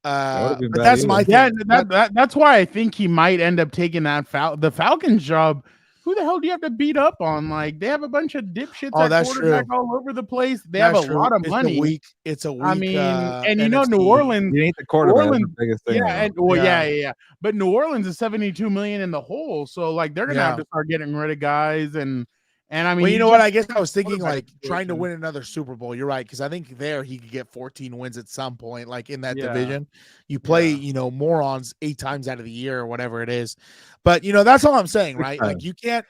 but that's my thing. That's why I think he might end up taking that the Falcons job. Who the hell do you have to beat up on? Like they have a bunch of dipshits at quarterback all over the place. They have a lot of money. It's a weak. I mean, and New Orleans. You ain't the quarterback. That's the biggest thing. Yeah. But New Orleans is $72 million in the hole, so like they're gonna have to start getting rid of guys and I mean, well, you know what? I guess I was thinking like trying to win another Super Bowl. You're right, because I think he could get 14 wins at some point, like in that division. You play, morons 8 times out of the year or whatever it is. But that's all I'm saying, right? Like you can't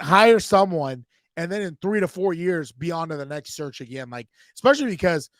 hire someone and then in 3 to 4 years be on to the next search again. Like especially because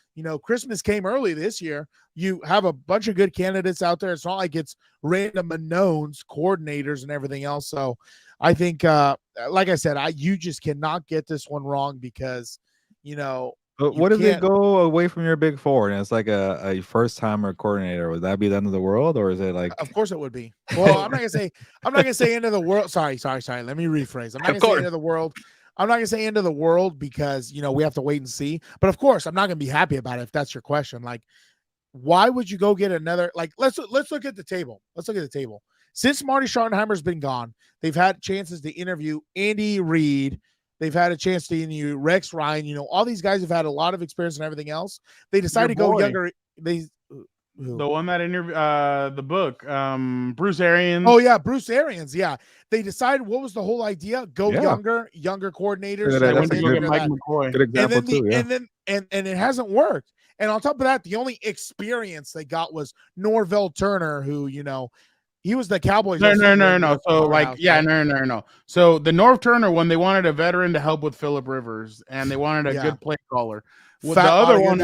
Christmas came early this year. You have a bunch of good candidates out there. It's not like it's random unknowns, coordinators, and everything else. So I think, like I said, you just cannot get this one wrong because, But what if they go away from your big four and it's like a first-timer coordinator? Would that be the end of the world, or is it like? Of course it would be. Well, I'm not gonna say end of the world. Sorry. Let me rephrase. I'm not gonna say end of the world. I'm not gonna say end of the world because we have to wait and see. But of course, I'm not gonna be happy about it if that's your question. Like, why would you go get another? Like, let's look at the table. Let's look at the table. Since Marty Schottenheimer's been gone, they've had chances to interview Andy Reid. They've had a chance to interview Rex Ryan. You know, all these guys have had a lot of experience and everything else. They decided to go younger. The one that interviewed the book, Bruce Arians. Oh yeah, Bruce Arians. Yeah, they decided what was the whole idea? Go younger coordinators. They went to go get Mike McCoy. Good example and it hasn't worked. And on top of that, the only experience they got was Norvell Turner, who, you know, he was the Cowboys. No. So no. So the Norv Turner one, they wanted a veteran to help with Phillip Rivers, and they wanted a good play caller. Well, the other one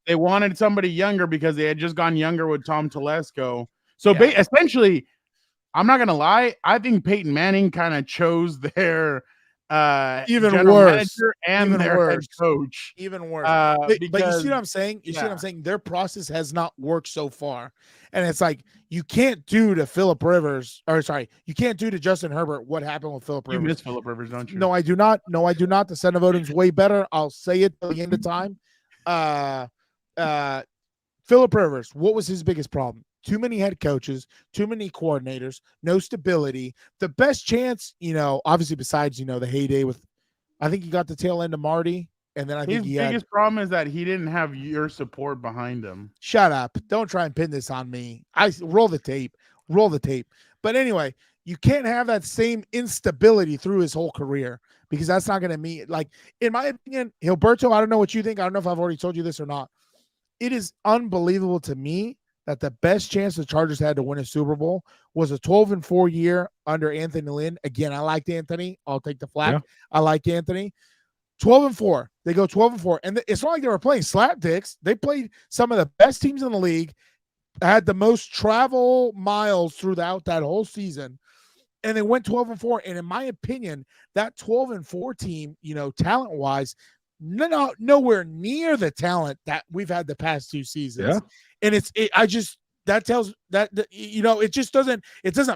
they wanted somebody younger because they had just gone younger with Tom Telesco. So essentially, I'm not gonna lie, I think Peyton Manning kind of chose their even worse and even their worse. head coach. Even worse. But you see what I'm saying? You see what I'm saying? Their process has not worked so far. And it's like you can't do to Phillip Rivers, you can't do to Justin Herbert what happened with Phillip Rivers. You miss Phillip Rivers, don't you? No, I do not. The Senate voting's way better. I'll say it till the end of time. Phillip Rivers, what was his biggest problem? Too many head coaches, too many coordinators, no stability. The best chance, you know, obviously besides, you know, the heyday with, I think he got the tail end of Marty. And then I think his biggest problem is that he didn't have your support behind him. Shut up. Don't try and pin this on me. Roll the tape. But anyway, you can't have that same instability through his whole career because that's not going to mean, like, in my opinion, Gilberto, I don't know what you think. I don't know if I've already told you this or not. It is unbelievable to me that the best chance the Chargers had to win a Super Bowl was a 12-4 year under Anthony Lynn. Again, I liked Anthony. I'll take the flag. Yeah. I like Anthony. 12-4. They go 12-4. And it's not like they were playing slapdicks. They played some of the best teams in the league, had the most travel miles throughout that whole season. And they went 12-4. And in my opinion, that 12-4 team, you know, talent-wise, nowhere near the talent that we've had the past two seasons. Yeah. And that tells that, you know, it doesn't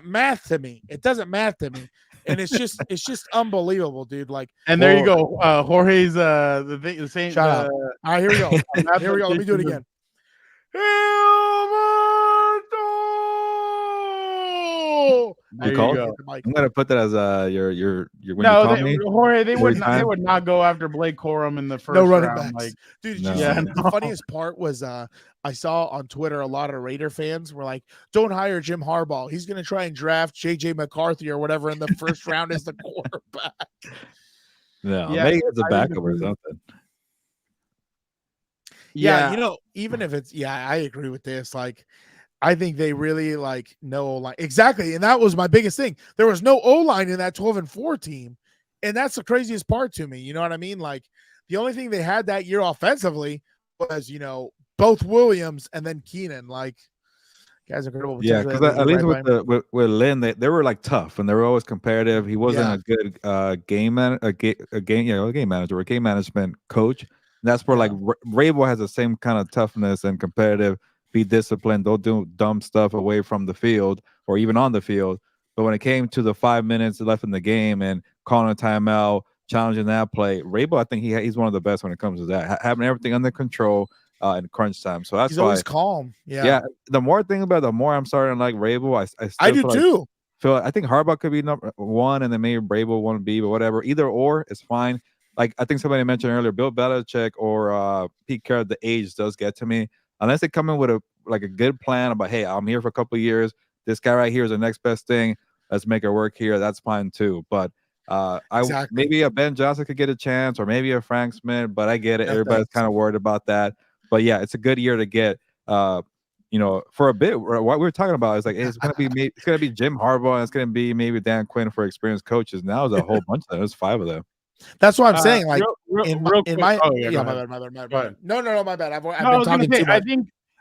math to me. It doesn't math to me. And it's just unbelievable, dude. Like, and there you go. Jorge's the same. Shut up. All right, here we go. Here we go. Let me do it again. I'm gonna put that as your when Jorge, they would not go after Blake Corum in the first round. Backs. Like, dude, the funniest part was I saw on Twitter a lot of Raider fans were like, "Don't hire Jim Harbaugh. He's gonna try and draft JJ McCarthy or whatever in the first round as the quarterback." No, maybe it's a backup or something. Yeah, you know, even if it's I agree with this. Like, I think they really like no O-line. Exactly. And that was my biggest thing. There was no O-line in that 12-4 team. And that's the craziest part to me. You know what I mean? Like, the only thing they had that year offensively was, you know, both Williams and then Keenan. Like, guys are incredible. Yeah, because at least with Lynn, they were like tough and they were always competitive. He wasn't a good game manager or a game management coach. And that's where like Vrabel has the same kind of toughness and competitive. Be disciplined. Don't do dumb stuff away from the field or even on the field. But when it came to the 5 minutes left in the game and calling a timeout, challenging that play, Vrabel, I think he's one of the best when it comes to that, having everything under control in crunch time. So that's he's always calm. Yeah. The more I think about it, the more I'm starting to like Vrabel. I do too. I think Harbaugh could be number one, and then maybe Vrabel 1B, but whatever. Either or is fine. Like I think somebody mentioned earlier, Bill Belichick or Pete Carroll, the age does get to me. Unless they come in with a good plan about, hey, I'm here for a couple of years. This guy right here is the next best thing. Let's make it work here. That's fine too. But maybe a Ben Johnson could get a chance, or maybe a Frank Smith. But I get it. Everybody's kind of worried about that. But yeah, it's a good year to get. You know, for a bit, what we were talking about is like it's gonna be Jim Harbaugh, and it's gonna be maybe Dan Quinn for experienced coaches. Now there's a whole bunch of them. There's 5 of them. That's what I'm saying. Like, my bad. No, my bad. I've been talking too much.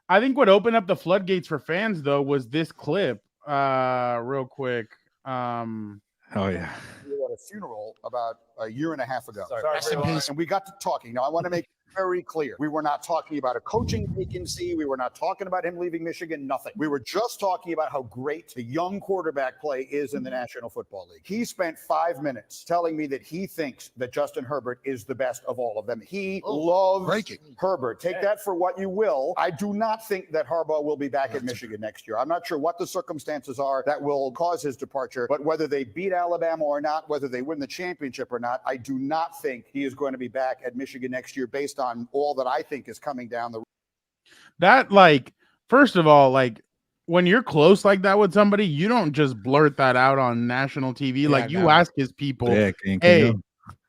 I think what opened up the floodgates for fans though was this clip. Real quick. Oh yeah. We were at a funeral about a year and a half ago. Rest in peace. And we got to talking. Now I want to make very clear. We were not talking about a coaching vacancy. We were not talking about him leaving Michigan, nothing. We were just talking about how great the young quarterback play is in the National Football League. He spent 5 minutes telling me that he thinks that Justin Herbert is the best of all of them. He loves Herbert. Take that for what you will. I do not think that Harbaugh will be back at Michigan next year. I'm not sure what the circumstances are that will cause his departure, but whether they beat Alabama or not, whether they win the championship or not, I do not think he is going to be back at Michigan next year based on all that I think is coming down the. That, like, first of all, like, when you're close like that with somebody, you don't just blurt that out on national TV. Like, you ask his people, hey,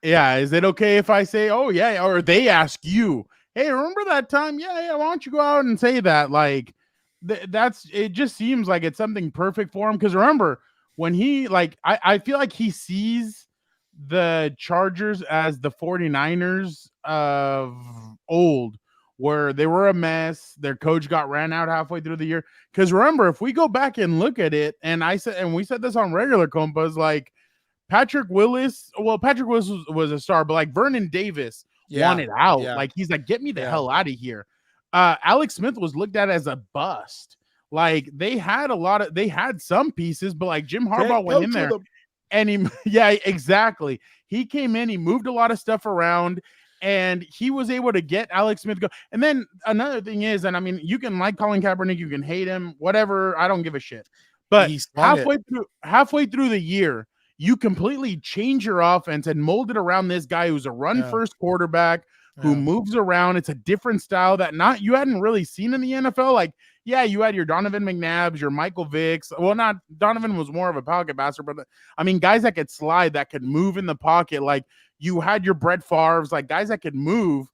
yeah, is it okay if I say, oh, yeah, or they ask you, hey, remember that time? Yeah, why don't you go out and say that? Like, that's, it just seems like it's something perfect for him. Because remember, when he, like, I feel like he sees the Chargers as the 49ers of old, where they were a mess. Their coach got ran out halfway through the year. Because remember, if we go back and look at it, and we said this on regular Compas, like Patrick Willis was a star, but like Vernon Davis wanted out. Like, he's like, get me the hell out of here. Alex Smith was looked at as a bust. Like, they had some pieces, but like Jim Harbaugh went in there. And exactly. He came in, he moved a lot of stuff around, and he was able to get Alex Smith go. And then another thing is, and I mean, you can like Colin Kaepernick, you can hate him, whatever. I don't give a shit. But halfway through the year, you completely change your offense and mold it around this guy who's a run-first quarterback who moves around. It's a different style that you hadn't really seen in the NFL. Like, yeah, you had your Donovan McNabbs, your Michael Vicks. Well, not Donovan was more of a pocket passer, but I mean, guys that could slide, that could move in the pocket. Like, you had your Brett Favre's, like guys that could move.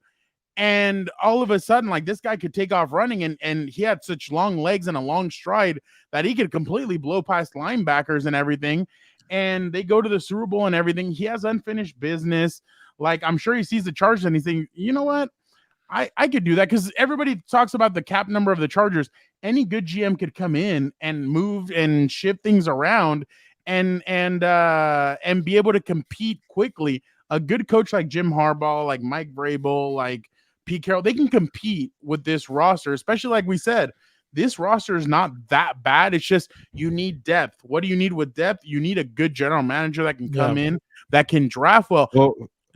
And all of a sudden, like, this guy could take off running, and he had such long legs and a long stride that he could completely blow past linebackers and everything. And they go to the Super Bowl and everything. He has unfinished business. Like, I'm sure he sees the Chargers and he's thinking, you know what? I could do that, because everybody talks about the cap number of the Chargers. Any good GM could come in and move and shift things around and be able to compete quickly. A good coach like Jim Harbaugh, like Mike Vrabel, like Pete Carroll, they can compete with this roster, especially like we said. This roster is not that bad. It's just you need depth. What do you need with depth? You need a good general manager that can come in, that can draft well.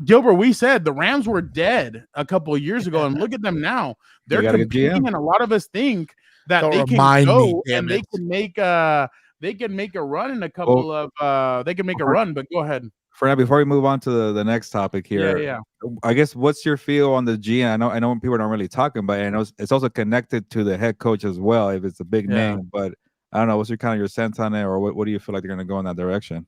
Gilbert, we said the Rams were dead a couple of years ago, and look at them now. They're competing, and a lot of us think that they can go and they can make a run in a couple of they can make a run. But go ahead. For now, before we move on to the next topic here, I guess what's your feel on the GM? I know people don't really talking about it. I know it's also connected to the head coach as well, if it's a big name. But I don't know, what's your sense on it, or what do you feel like they're going to go in that direction?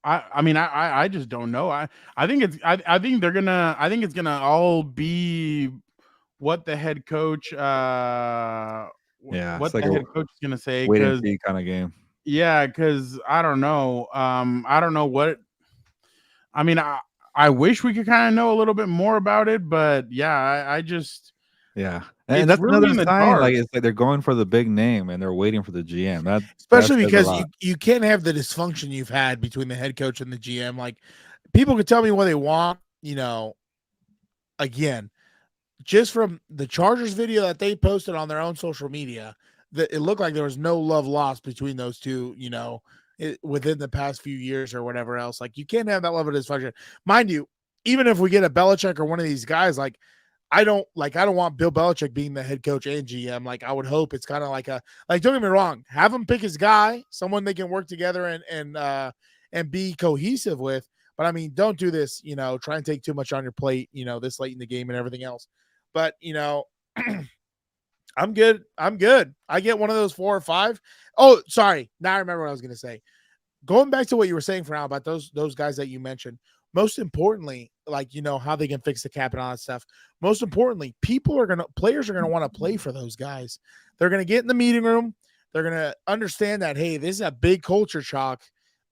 I mean, I just don't know. I think it's gonna all be what the head coach what the head coach is gonna say. Wait and see kind of game. Yeah, because I don't know. I don't know what. I mean, I wish we could kind of know a little bit more about it, but yeah, I just. Yeah, and that's really another sign. Like, it's like they're going for the big name and they're waiting for the GM. Especially because you can't have the dysfunction you've had between the head coach and the GM. Like, people could tell me what they want, again, just from the Chargers video that they posted on their own social media, that it looked like there was no love lost between those two, within the past few years or whatever else. Like, you can't have that level of dysfunction. Mind you, even if we get a Belichick or one of these guys, like, I don't want Bill Belichick being the head coach and GM. Like, I would hope it's kind of like don't get me wrong, have him pick his guy, someone they can work together and be cohesive with. But I mean, don't do this, try and take too much on your plate, this late in the game and everything else. But, I'm good. I get one of those 4 or 5. Oh, sorry. Now I remember what I was going to say. Going back to what you were saying for now about those guys that you mentioned, most importantly, like, how they can fix the cap and all that stuff. Most importantly, players are going to want to play for those guys. They're going to get in the meeting room. They're going to understand that, hey, this is a big culture shock,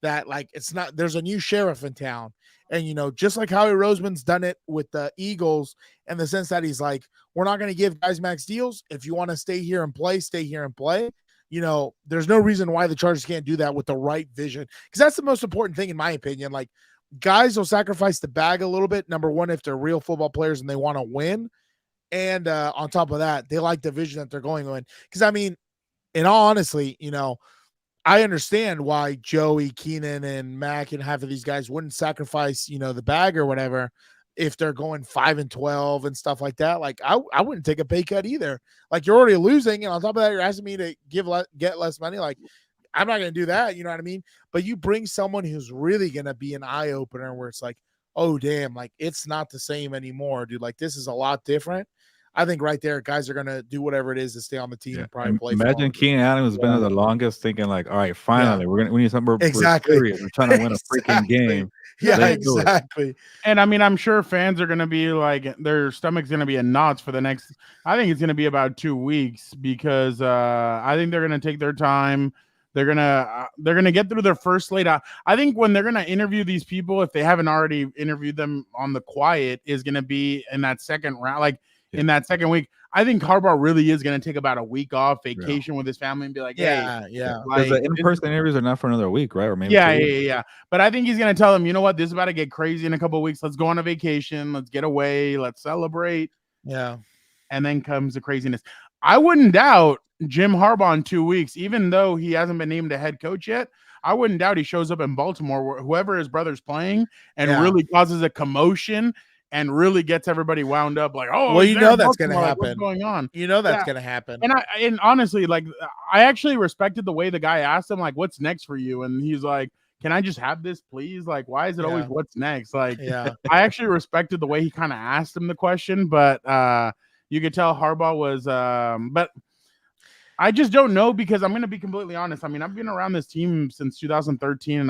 that, like, it's not, there's a new sheriff in town. And, just like Howie Roseman's done it with the Eagles, in the sense that he's like, we're not going to give guys max deals. If you want to stay here and play, stay here and play. There's no reason why the Chargers can't do that with the right vision. Because that's the most important thing, in my opinion. Like, guys will sacrifice the bag a little bit. Number one, if they're real football players and they want to win. And on top of that, they like the vision that they're going in. Because, I mean, in all honesty, I understand why Joey, Keenan, and Mac and half of these guys wouldn't sacrifice, the bag or whatever if they're going 5-12 and stuff like that. Like, I wouldn't take a pay cut either. Like, you're already losing, and on top of that, you're asking me to get less money. Like, I'm not going to do that. You know what I mean? But you bring someone who's really going to be an eye opener where it's like, oh, damn, like, it's not the same anymore, dude. Like, this is a lot different. I think right there, guys are going to do whatever it is to stay on the team and probably play. Imagine Keenan Allen has been there the longest, thinking like, all right, finally, we need something. Exactly. We're trying to win a freaking game. Yeah, exactly. And I mean, I'm sure fans are going to be like, their stomach's going to be in knots for the next, I think it's going to be about 2 weeks, because I think they're going to take their time. They're gonna get through their first slate. I think when they're gonna interview these people, if they haven't already interviewed them on the quiet, is gonna be in that second round, like in that second week. I think Harbaugh really is gonna take about a week off vacation with his family and be like, yeah. Because the in-person interviews are not for another week, right? Or maybe yeah. But I think he's gonna tell them, you know what, this is about to get crazy in a couple of weeks. Let's go on a vacation. Let's get away. Let's celebrate. Yeah. And then comes the craziness. I wouldn't doubt Jim Harbaugh in 2 weeks, even though he hasn't been named a head coach yet. I wouldn't doubt he shows up in Baltimore, whoever his brother's playing, and really causes a commotion and really gets everybody wound up. Like, oh, well, that's going to happen. What's going on? That's going to happen. And honestly, like, I actually respected the way the guy asked him, like, what's next for you? And he's like, can I just have this, please? Like, why is it always what's next? Like, I actually respected the way he kind of asked him the question, but you could tell Harbaugh was, but I just don't know, because I'm going to be completely honest. I mean, I've been around this team since 2013, and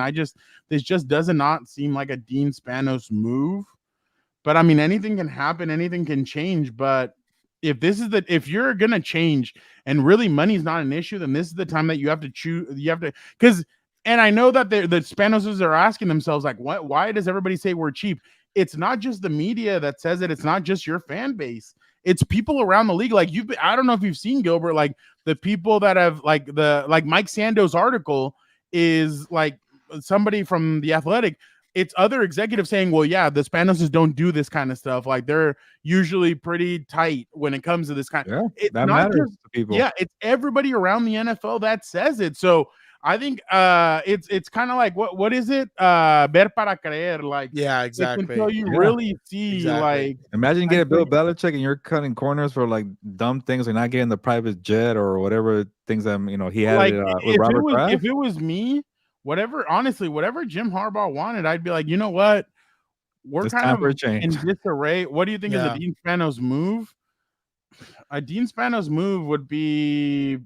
this just does not seem like a Dean Spanos move. But I mean, anything can happen, anything can change. But if you're going to change and really money's not an issue, then this is the time that you have to choose. You have to, and I know that the Spanoses are asking themselves, like, why does everybody say we're cheap? It's not just the media that says it. It's not just your fan base. It's people around the league. Like, I don't know if you've seen, Gilbert, like the people that have like Mike Sando's article is like somebody from The Athletic. It's other executives saying, well, yeah, the Spanoses don't do this kind of stuff. Like, they're usually pretty tight when it comes to this kind. It's that not matters just to people. Yeah, it's everybody around the NFL that says it. So I think it's kind of like what is it? Ver para creer. Like, exactly. Until you really see, like, imagine getting Bill Belichick and you're cutting corners for like dumb things, or not getting the private jet or whatever things that he had like, with Robert Kraft. If it was me, whatever Jim Harbaugh wanted, I'd be like, you know what? We're It's kind time of for a change. in disarray. What do you think is a Dean Spanos move? A Dean Spanos move would be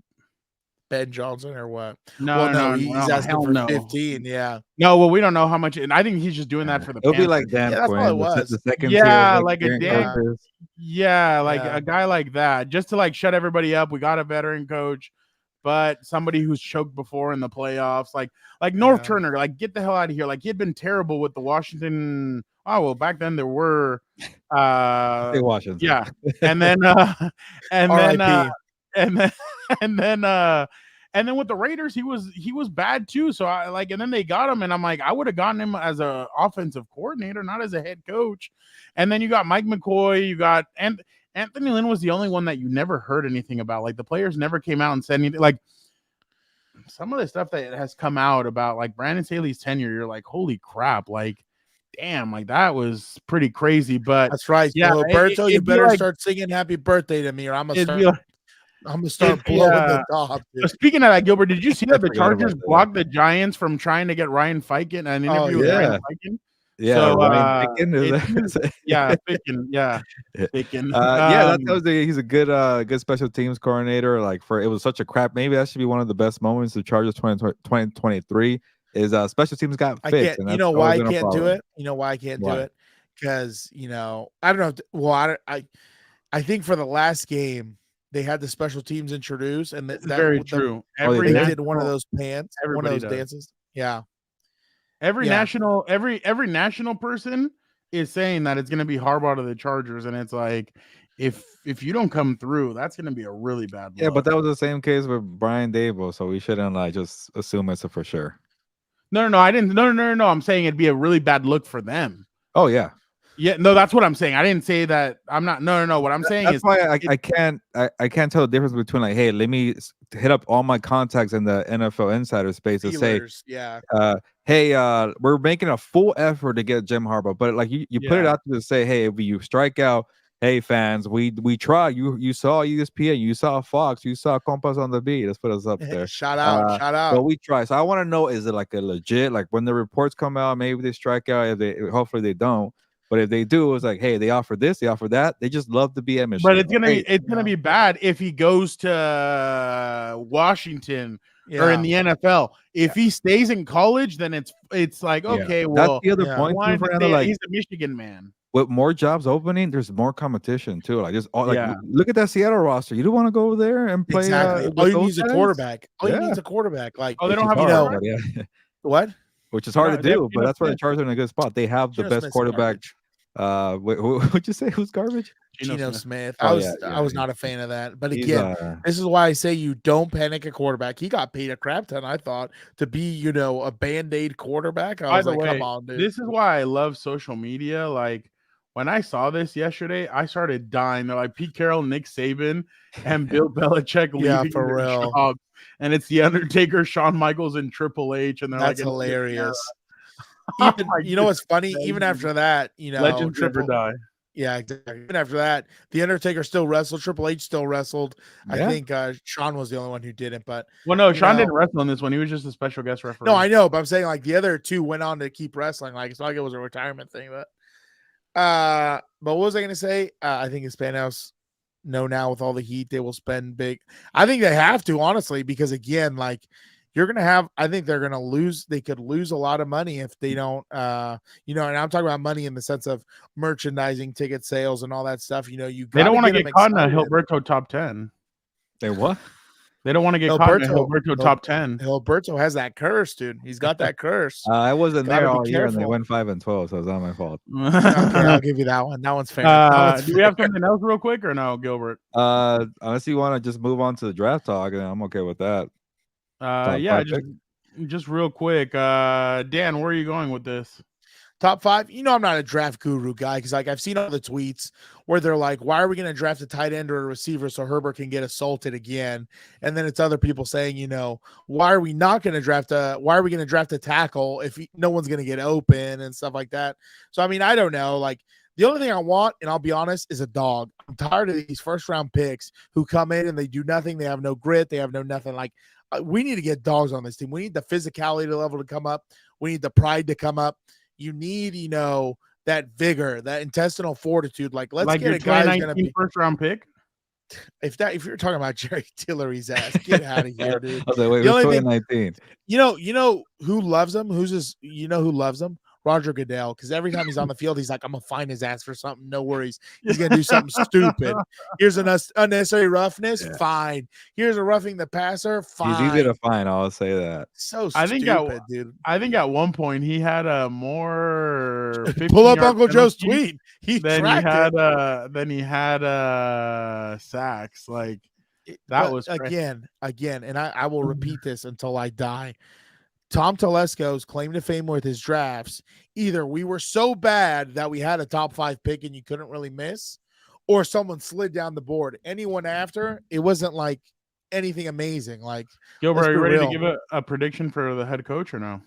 Ben Johnson or what? No, he's asking for 15. Yeah. No, well, we don't know how much, and I think he's just doing that for the. It'll be like Dan that's Quinn, what it was. the second tier, like a Dan. A guy like that, just to like shut everybody up. We got a veteran coach, but somebody who's choked before in the playoffs, like North Turner, like, get the hell out of here. Like, he had been terrible with the Washington. Oh, well, back then there were Washington. Yeah. And then and then with the Raiders, he was bad too. So and then they got him, and I'm like, I would have gotten him as an offensive coordinator, not as a head coach. And then you got Mike McCoy, and Anthony Lynn was the only one that you never heard anything about. Like, the players never came out and said anything. Like, some of the stuff that has come out about like Brandon Staley's tenure, you're like, holy crap, like, damn, like, that was pretty crazy. But that's right. Yeah, so, Berto, you better start singing happy birthday to me, or I'm gonna start blowing the top. Speaking of that, Gilbert, did you see that the Chargers blocked the Giants from trying to get Ryan Ficken an interview with Ryan Ficken? Yeah, so, Ficken. He's a good special teams coordinator. Like, it was such a crap. Maybe that should be one of the best moments of Chargers 2023 is special teams got fixed. You know why I can't do it? You know why I can't do it? Because I don't know. I think for the last game they had the special teams introduced, and that's very true. They did one of those one of those dances. Yeah. Every national person is saying that it's going to be Harbaugh to the Chargers, and it's like, if you don't come through, that's going to be a really bad look. Yeah, but that was the same case with Brian Daygo, so we shouldn't just assume it's a for sure. No, I didn't. No. I'm saying it'd be a really bad look for them. Oh yeah. Yeah, no, that's what I'm saying. I didn't say that. I'm not. No. What I'm saying That's is why I can't tell the difference between like, hey, let me hit up all my contacts in the NFL insider space to say, Feelers, yeah. hey, we're making a full effort to get Jim Harbaugh, but like you put it Yeah. out there to say, hey, if you strike out, hey fans, we tried. You saw ESPN, you saw Fox, you saw Compas on the Beat. Let's put us up there. Shout out. But we try. So I want to know, is it like a legit, like when the reports come out, maybe they strike out, if they hopefully they don't. But if they do, it's like, hey, they offer this, they offer that. They just love to be at Michigan. But it's gonna be bad if he goes to Washington or in the NFL. If he stays in college, then it's like, okay, well, that's the other point too, Fernando, like, he's a Michigan man. With more jobs opening, there's more competition too. Like just all, Yeah. look at that Seattle roster. You don't want to go over there and play. Exactly. All you need is a quarterback. All you Yeah. need is a quarterback. Like, Oh, they don't have Which a is quarterback? hard, yeah. what? Which is hard No, to they have do, but Geno that's why the Smith. Chargers are in a good spot. They have the Geno best Smith's quarterback. garbage. What'd you say? Who's garbage? Geno Smith. Oh, I was not a fan of that. But He's, again, this is why I say you don't panic a quarterback. He got paid a crap ton, I thought, to be, a band-aid quarterback. I By was the like, way, come on, dude. this is why I love social media. Like when I saw this yesterday, I started dying. They're like Pete Carroll, Nick Saban, and Bill Belichick Yeah, leaving for their real. jobs. And it's The Undertaker, Shawn Michaels, and Triple H. And they're That's like, hilarious. Oh Even, my you know what's funny? goodness. Even after that, Legends never die. Yeah, exactly. Even after that, The Undertaker still wrestled. Triple H still wrestled. I Yeah. think Sean was the only one who didn't. But Well, no, Sean didn't wrestle in this one. He was just a special guest referee. no, I know, but I'm saying like the other two went on to keep wrestling. Like it's not like it was a retirement thing. But what was I going to say? I think Hispanos know now with all the heat they will spend big. I think they have to, honestly, because again, like you're going to have, I think they're going to lose. They could lose a lot of money if they don't, and I'm talking about money in the sense of merchandising, ticket sales, and all that stuff. They don't want to get caught in a Gilberto top 10. They what? They don't want to get caught in a Gilberto top 10. Gilberto has that curse, dude. He's got that curse. I wasn't Gotta there be all year, and they careful. went 5-12, so it's not my fault. Okay, I'll give you that one. That one's fair. Do we have something else real quick or no, Gilbert? Unless you want to just move on to the draft talk, and I'm okay with that. Yeah, just real quick. Dan, where are you going with this? Top 5. I'm not a draft guru guy because like I've seen all the tweets where they're like, why are we going to draft a tight end or a receiver so Herbert can get assaulted again? And then it's other people saying, why are we going to draft a tackle if no one's going to get open and stuff like that? So, I mean, I don't know. Like the only thing I want, and I'll be honest, is a dog. I'm tired of these first round picks who come in and they do nothing. They have no grit. They have no nothing. Like we need to get dogs on this team. We need the physicality level to come up. We need the pride to come up. You need, that vigor, that intestinal fortitude. Like, let's get a guy who's going to be first round pick. If you're talking about Jerry Tillery's ass, get out of here, dude. I was like, wait, The only who's thing- 2019? You know who loves him? Who loves him? Roger Goodell. Because every time he's on the field, he's like, I'm gonna find his ass for something. No worries. He's gonna do something stupid. Here's an unnecessary roughness. Yeah. Fine. Here's a roughing the passer. Fine. He's easy to find. I'll say that. So I think stupid, dude. I think at one point he had a more Pull up 15-yard Uncle Joe's penalty tweet. Then he had sacks. Like that was crazy. again, and I will repeat this until I die. Tom Telesco's claim to fame with his drafts, either we were so bad that we had a top 5 pick and you couldn't really miss, or someone slid down the board. Anyone after, it wasn't like anything amazing. Like Gilbert, let's are you be ready real. to give a prediction for the head coach or no?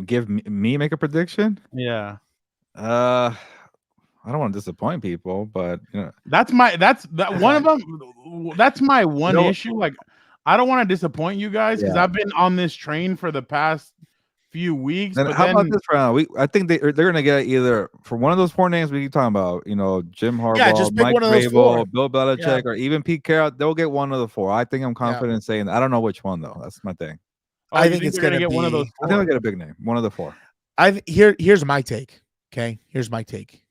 Give me make a prediction. Yeah. I don't want to disappoint people, but That's one of them. That's my one issue. Like, I don't want to disappoint you guys because I've been on this train for the past few weeks. Then how about this round? I think they're gonna get either for one of those 4 names we keep talking about. Jim Harbaugh, just pick Mike one of those Vrabel, 4. Bill Belichick, or even Pete Carroll. They'll get one of the 4. I think I'm confident in saying that. I don't know which one though. That's my thing. I think it's they're gonna get be one of those. I think I'll get a big name. One of the 4. Here's my take. Okay, here's my take.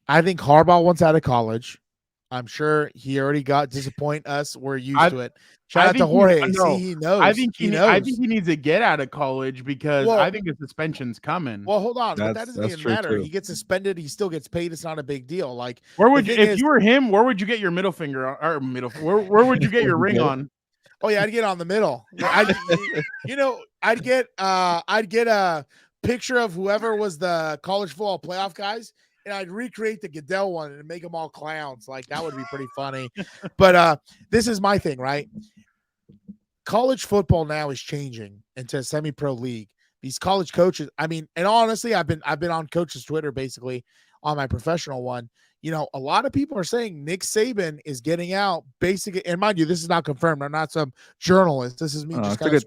I think Harbaugh wants out of college. I'm sure he already got disappoint us. We're used to it. Shout out to Jorge. He knows. I think he knows. I think he needs to get out of college because I think the suspension's coming. Well, hold on, but that That's doesn't even true, matter. too. He gets suspended. He still gets paid. It's not a big deal. Like, where would you, thing if is- you were him? Where would you get your middle finger or middle? Where would you get your ring on? oh yeah, I'd get on the middle. I'd get a picture of whoever was the college football playoff guys, and I'd recreate the Goodell one and make them all clowns. Like that would be pretty funny. But this is my thing, right? College football now is changing into a semi-pro league. These college coaches, I mean, and honestly, I've been on coaches' Twitter basically on my professional one. You know, a lot of people are saying Nick Saban is getting out basically, and mind you, this is not confirmed. I'm not some journalist. This is me just kind of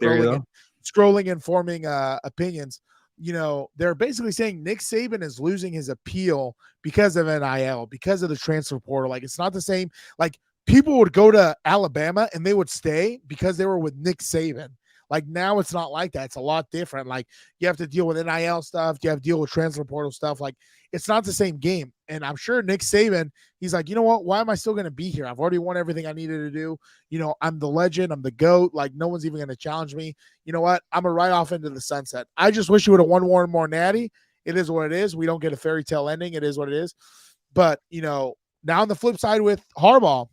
scrolling and forming opinions. You know, they're basically saying Nick Saban is losing his appeal because of NIL, because of the transfer portal. Like, it's not the same. Like, people would go to Alabama and they would stay because they were with Nick Saban. Like, now it's not like that. It's a lot different. Like, you have to deal with NIL stuff. You have to deal with transfer portal stuff. Like, it's not the same game. And I'm sure Nick Saban, he's like, you know what? Why am I still going to be here? I've already won everything I needed to do. You know, I'm the legend. I'm the GOAT. Like, no one's even going to challenge me. You know what? I'm going to ride off into the sunset. I just wish you would have won one more natty. It is what it is. We don't get a fairy tale ending. It is what it is. But, you know, now on the flip side with Harbaugh,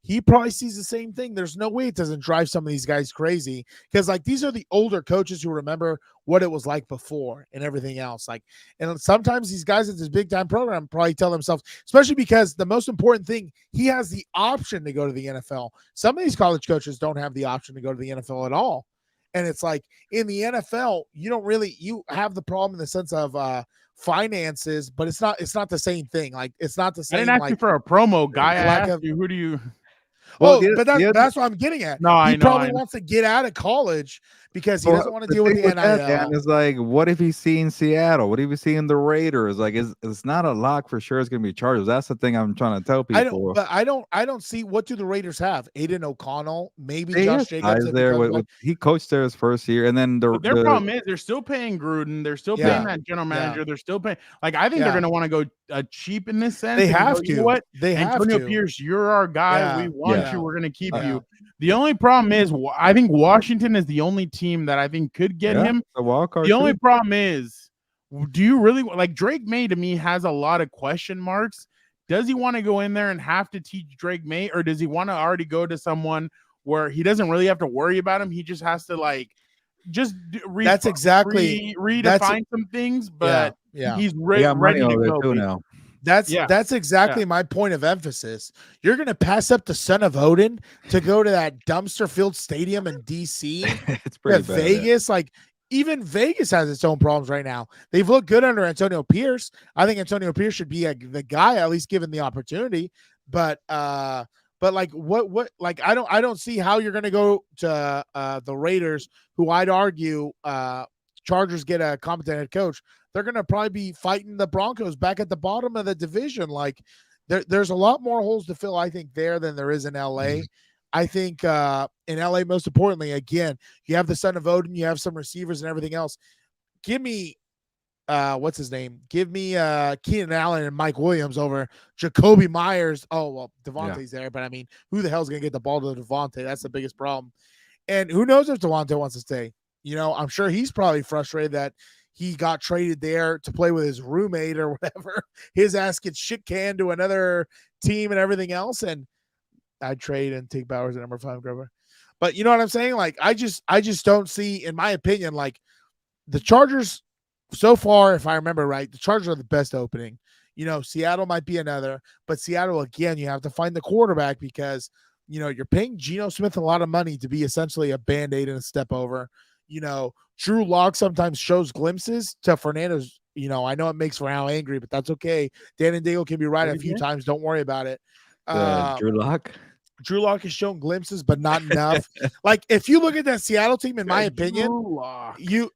he probably sees the same thing. There's no way it doesn't drive some of these guys crazy because, like, these are the older coaches who remember what it was like before and everything else. Like, and sometimes these guys at this big time program probably tell themselves, especially because the most important thing, he has the option to go to the NFL. Some of these college coaches don't have the option to go to the NFL at all. And it's like in the NFL, you have the problem in the sense of finances, but it's not the same thing. Like, it's not the same. I didn't ask you for a promo, guy. I asked you, who do you? Well, but that's what I'm getting at. No, he probably wants to get out of college because he doesn't want to deal with the NIL. And it's like, what if he's seeing Seattle? What if he's seeing the Raiders? Like, it's not a lock for sure. It's going to be Chargers. That's the thing I'm trying to tell people. I don't see, what do the Raiders have? Aiden O'Connell, maybe Josh Jacobs. He coached there his first year, and then their problem is they're still paying Gruden. They're still paying that general manager. They're still paying. Like, I think they're going to want to go cheap in this sense. They have to. You know what? They have Antonio to. Pierce, you're our guy. Yeah. We want you. We're going to keep you. The only problem is, I think Washington is the only team that I think could get him. The only problem is, do you really like Drake May? To me, has a lot of question marks. Does he want to go in there and have to teach Drake May, or does he want to already go to someone where he doesn't really have to worry about him? He just has to redefine some things. But he's ready to go now. That's exactly my point of emphasis. You're going to pass up the son of Odin to go to that dumpster-filled stadium in D.C. It's pretty bad. Vegas, like, even Vegas has its own problems right now. They've looked good under Antonio Pierce. I think Antonio Pierce should be the guy, at least given the opportunity. But like, what? Like, I don't see how you're going to go to the Raiders, who I'd argue Chargers get a competent head coach. They're going to probably be fighting the Broncos back at the bottom of the division. Like, there's a lot more holes to fill, I think, there than there is in LA. I think in LA, most importantly, again, you have the son of Odin, you have some receivers and everything else. Give me, what's his name? Give me Keenan Allen and Mike Williams over Jacoby Myers. Oh, well, Devontae's there, but I mean, who the hell is going to get the ball to Devontae? That's the biggest problem. And who knows if Devontae wants to stay? You know, I'm sure he's probably frustrated that he got traded there to play with his roommate or whatever. His ass gets shit canned to another team and everything else. And I'd trade and take Bowers at number 5 grabber. But you know what I'm saying? Like, I just don't see, in my opinion, like, the Chargers so far, if I remember right, the Chargers are the best opening. You know, Seattle might be another, but Seattle, again, you have to find the quarterback because, you know, you're paying Geno Smith a lot of money to be essentially a Band-Aid and a step over. You know, Drew Lock sometimes shows glimpses to Fernando's. You know, I know it makes Al angry, but that's okay. Dan and Daygo can be right a few times. Don't worry about it. Drew Lock has shown glimpses, but not enough. Like, if you look at that Seattle team, in my opinion, you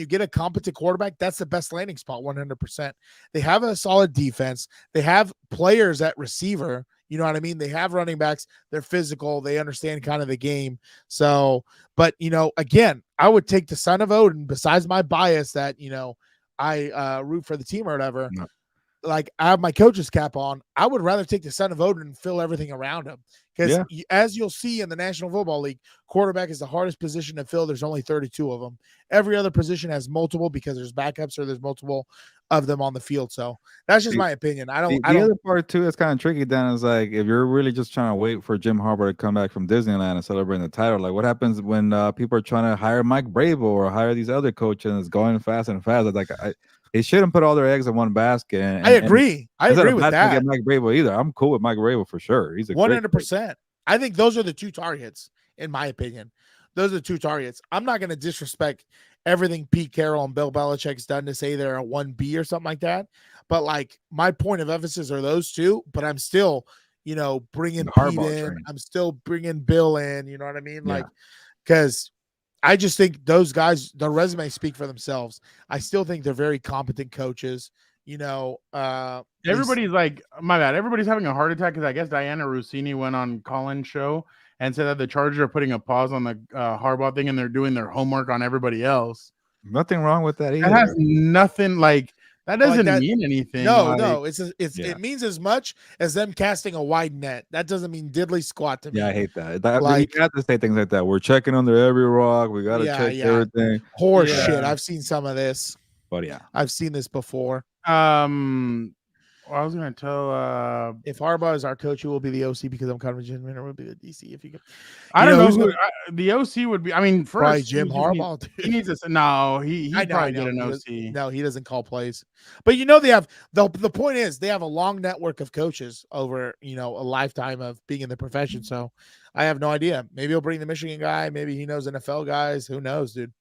get a competent quarterback. That's the best landing spot, 100%. They have a solid defense. They have players at receiver. You know what I mean? They have running backs. They're physical. They understand kind of the game. So, but, you know, again, I would take the son of Odin, besides my bias that, you know, I root for the team or whatever. No. like I have my coach's cap on, I would rather take the son of Odin and fill everything around him. Because as you'll see in the National Football League, quarterback is the hardest position to fill. There's only 32 of them. Every other position has multiple because there's backups or there's multiple of them on the field. So that's just my opinion. The other part too that's kind of tricky, Dan, is like if you're really just trying to wait for Jim Harbaugh to come back from Disneyland and celebrate the title, like what happens when people are trying to hire Mike Vrabel or hire these other coaches and it's going fast and fast? Like they shouldn't put all their eggs in one basket. And, I agree. I agree with that. Get Mike Vrabel either. I'm cool with Mike Vrabel for sure. He's a 100%. I think those are the two targets, in my opinion. Those are the two targets. I'm not going to disrespect everything Pete Carroll and Bill Belichick's done to say they're a 1B or something like that. But like my point of emphasis are those two. But I'm still, bringing Pete in. I'm still bringing Bill in. You know what I mean? Like, because I just think those guys, their resumes speak for themselves. I still think they're very competent coaches. Everybody's like, my bad. Everybody's having a heart attack because I guess Diana Rossini went on Colin's show and said that the Chargers are putting a pause on the Harbaugh thing and they're doing their homework on everybody else. Nothing wrong with that either. That has nothing that doesn't mean anything. No. It means as much as them casting a wide net. That doesn't mean diddly squat to me. Yeah, I hate that. You have to say things like that. We're checking under every rock. We got to check everything. Horse shit. I've seen some of this. But yeah, I've seen this before. I was gonna tell if Harbaugh is our coach, who will be the OC because I'm kind of a Jim Minner will be the DC if you can. I don't know who the OC would be. I mean, first Jim Harbaugh. He needs to. No, he probably get an OC. No, he doesn't call plays. But they have the point is they have a long network of coaches over a lifetime of being in the profession. So I have no idea. Maybe he'll bring the Michigan guy. Maybe he knows NFL guys. Who knows, dude?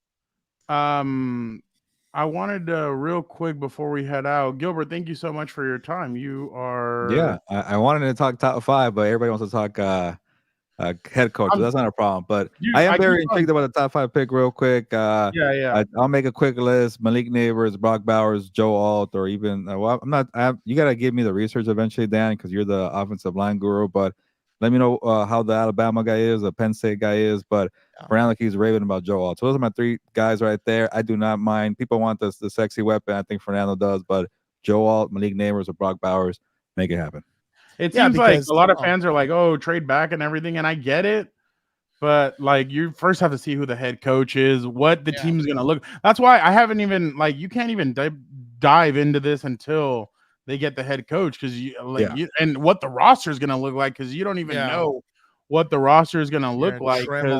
I wanted to real quick before we head out, Gilbert, thank you so much for your time. You are I wanted to talk top 5, but everybody wants to talk head coach. That's not a problem. But I am very intrigued about the top 5 pick real quick. I'll make a quick list: Malik Neighbors, Brock Bowers, Joe Alt, or even you got to give me the research eventually, Dan, because you're the offensive line guru. But let me know how the Alabama guy is, the Penn State guy is. But Fernando keeps raving about Joe Alt. So those are my 3 guys right there. I do not mind. People want the sexy weapon. I think Fernando does. But Joe Alt, Malik Neighbors, or Brock Bowers, make it happen. It seems like a lot of fans are like, oh, trade back and everything. And I get it. But you first have to see who the head coach is, what the team's going to look. That's why I haven't even you can't even dive into this until they get the head coach because and what the roster is going to look like because you don't even know what the roster is going to look like. Because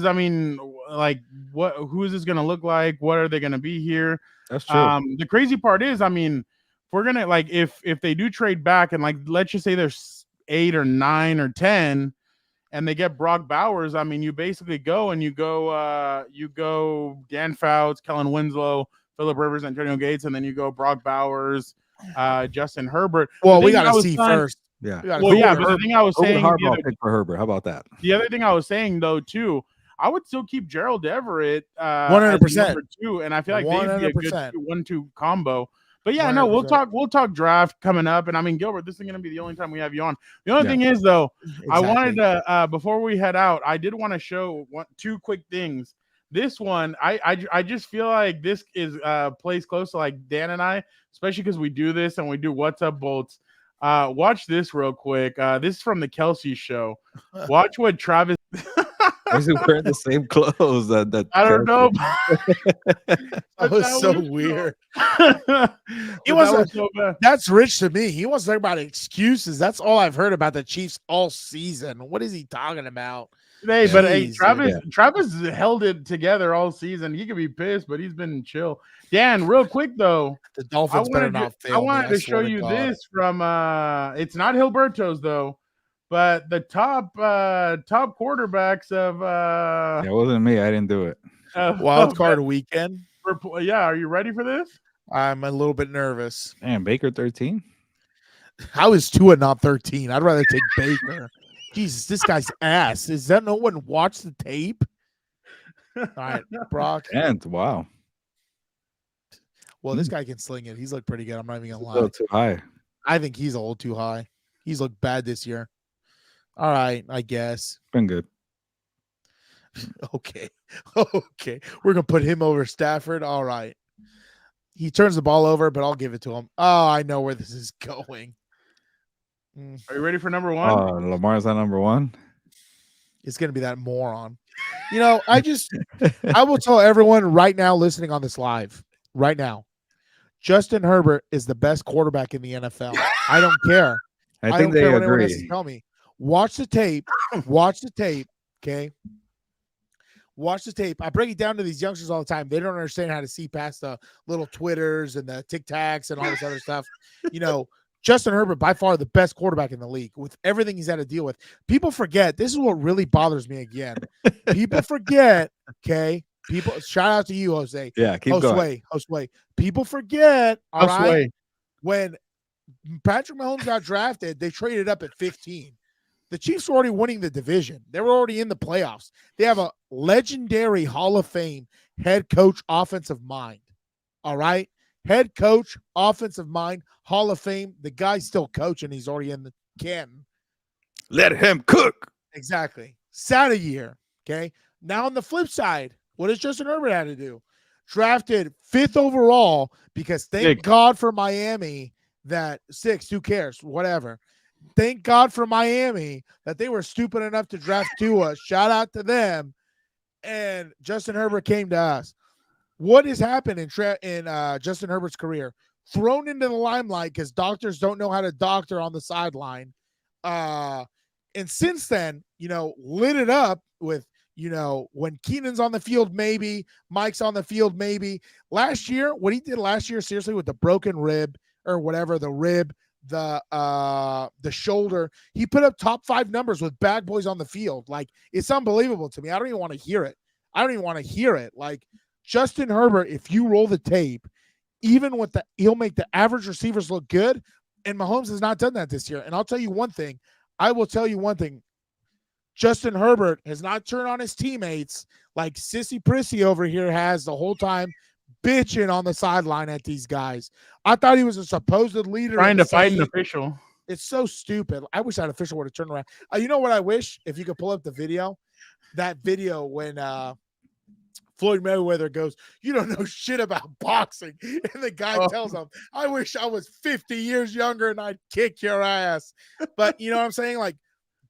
I mean, who is this going to look like? What are they going to be here? That's true. The crazy part is, I mean, we're gonna if they do trade back and let's just say there's 8 or 9 or 10, and they get Brock Bowers. I mean, you basically go Dan Fouts, Kellen Winslow, Phillip Rivers, Antonio Gates, and then you go Brock Bowers, Justin Herbert. Well, we got to see first. Yeah. Well, yeah, but the thing I was saying, pick for Herbert. How about that? The other thing I was saying though too, I would still keep Gerald Everett 100% too, and I feel like they'd be a good 1-2 combo. But yeah, 100%. no, we'll talk draft coming up, and I mean, Gilbert, this is going to be the only time we have you on. The only thing is though, I wanted to before we head out, I did want to show 2 quick things. This one, I just feel like this is plays close to Dan and I, especially because we do this and we do What's Up Bolts. Watch this real quick. This is from the Kelsey show. Watch what Travis. Is he wearing the same clothes? I don't know. That was so weird. That's Rich to me. He wants to talk about excuses. That's all I've heard about the Chiefs all season. What is he talking about? Travis held it together all season. He could be pissed, but he's been chill. Dan, real quick though, the Dolphins better not fail. I wanted to show you this from it's not Gilberto's though, but the top quarterbacks of it wasn't me. I didn't do it. Wild card weekend. Are you ready for this? I'm a little bit nervous. Man, Baker 13. How is Tua not 13? I'd rather take Baker. Jesus, this guy's ass. Is that no one watched the tape? All right, Brock. And wow. Well, this guy can sling it. He's looked pretty good. I'm not even gonna lie. A little too high. I think he's a little too high. He's looked bad this year. All right, I guess. Been good. Okay. We're gonna put him over Stafford. All right. He turns the ball over, but I'll give it to him. Oh, I know where this is going. Are you ready for number one? Oh, Lamar's not number one. It's going to be that moron. You know, I will tell everyone right now listening on this live, right now, Justin Herbert is the best quarterback in the NFL. I don't care. I don't think they care what anyone else agree. is telling me. Watch the tape. Watch the tape. Okay. Watch the tape. I break it down to these youngsters all the time. They don't understand how to see past the little Twitters and the Tic Tacs and all this other stuff. You know, Justin Herbert, by far the best quarterback in the league with everything he's had to deal with. People forget. This is what really bothers me again. People forget, okay? People, shout out to you, Jose. Yeah, keep going. Josue. People forget, all right? Josue. When Patrick Mahomes got drafted, they traded up at 15. The Chiefs were already winning the division. They were already in the playoffs. They have a legendary Hall of Fame head coach, offensive mind. All right? Head coach, offensive mind, Hall of Fame. The guy's still coaching. He's already in the Canton. Let him cook. Exactly. Sat a year. Okay. Now on the flip side, what does Justin Herbert have to do? Drafted 5th overall because thank God for Miami that 6th, who cares? Whatever. Thank God for Miami that they were stupid enough to draft Tua. Shout out to them. And Justin Herbert came to us. What has happened in Justin Herbert's career? Thrown into the limelight because doctors don't know how to doctor on the sideline. And since then, you know, lit it up with, you know, when Keenan's on the field, maybe. Mike's on the field, maybe. Last year, what he did last year, seriously, with the broken rib or whatever, the rib, the shoulder, he put up top 5 numbers with bad boys on the field. Like, it's unbelievable to me. I don't even want to hear it. Like, Justin Herbert, if you roll the tape, even with he'll make the average receivers look good. And Mahomes has not done that this year. And I'll tell you one thing. Justin Herbert has not turned on his teammates like Sissy Prissy over here has the whole time, bitching on the sideline at these guys. I thought he was a supposed leader. Trying to fight an official. It's so stupid. I wish that official would have turned around. You know what I wish? If you could pull up the video, that video when Floyd Mayweather goes, "You don't know shit about boxing." And the guy tells him, "I wish I was 50 years younger and I'd kick your ass." But you know what I'm saying? Like,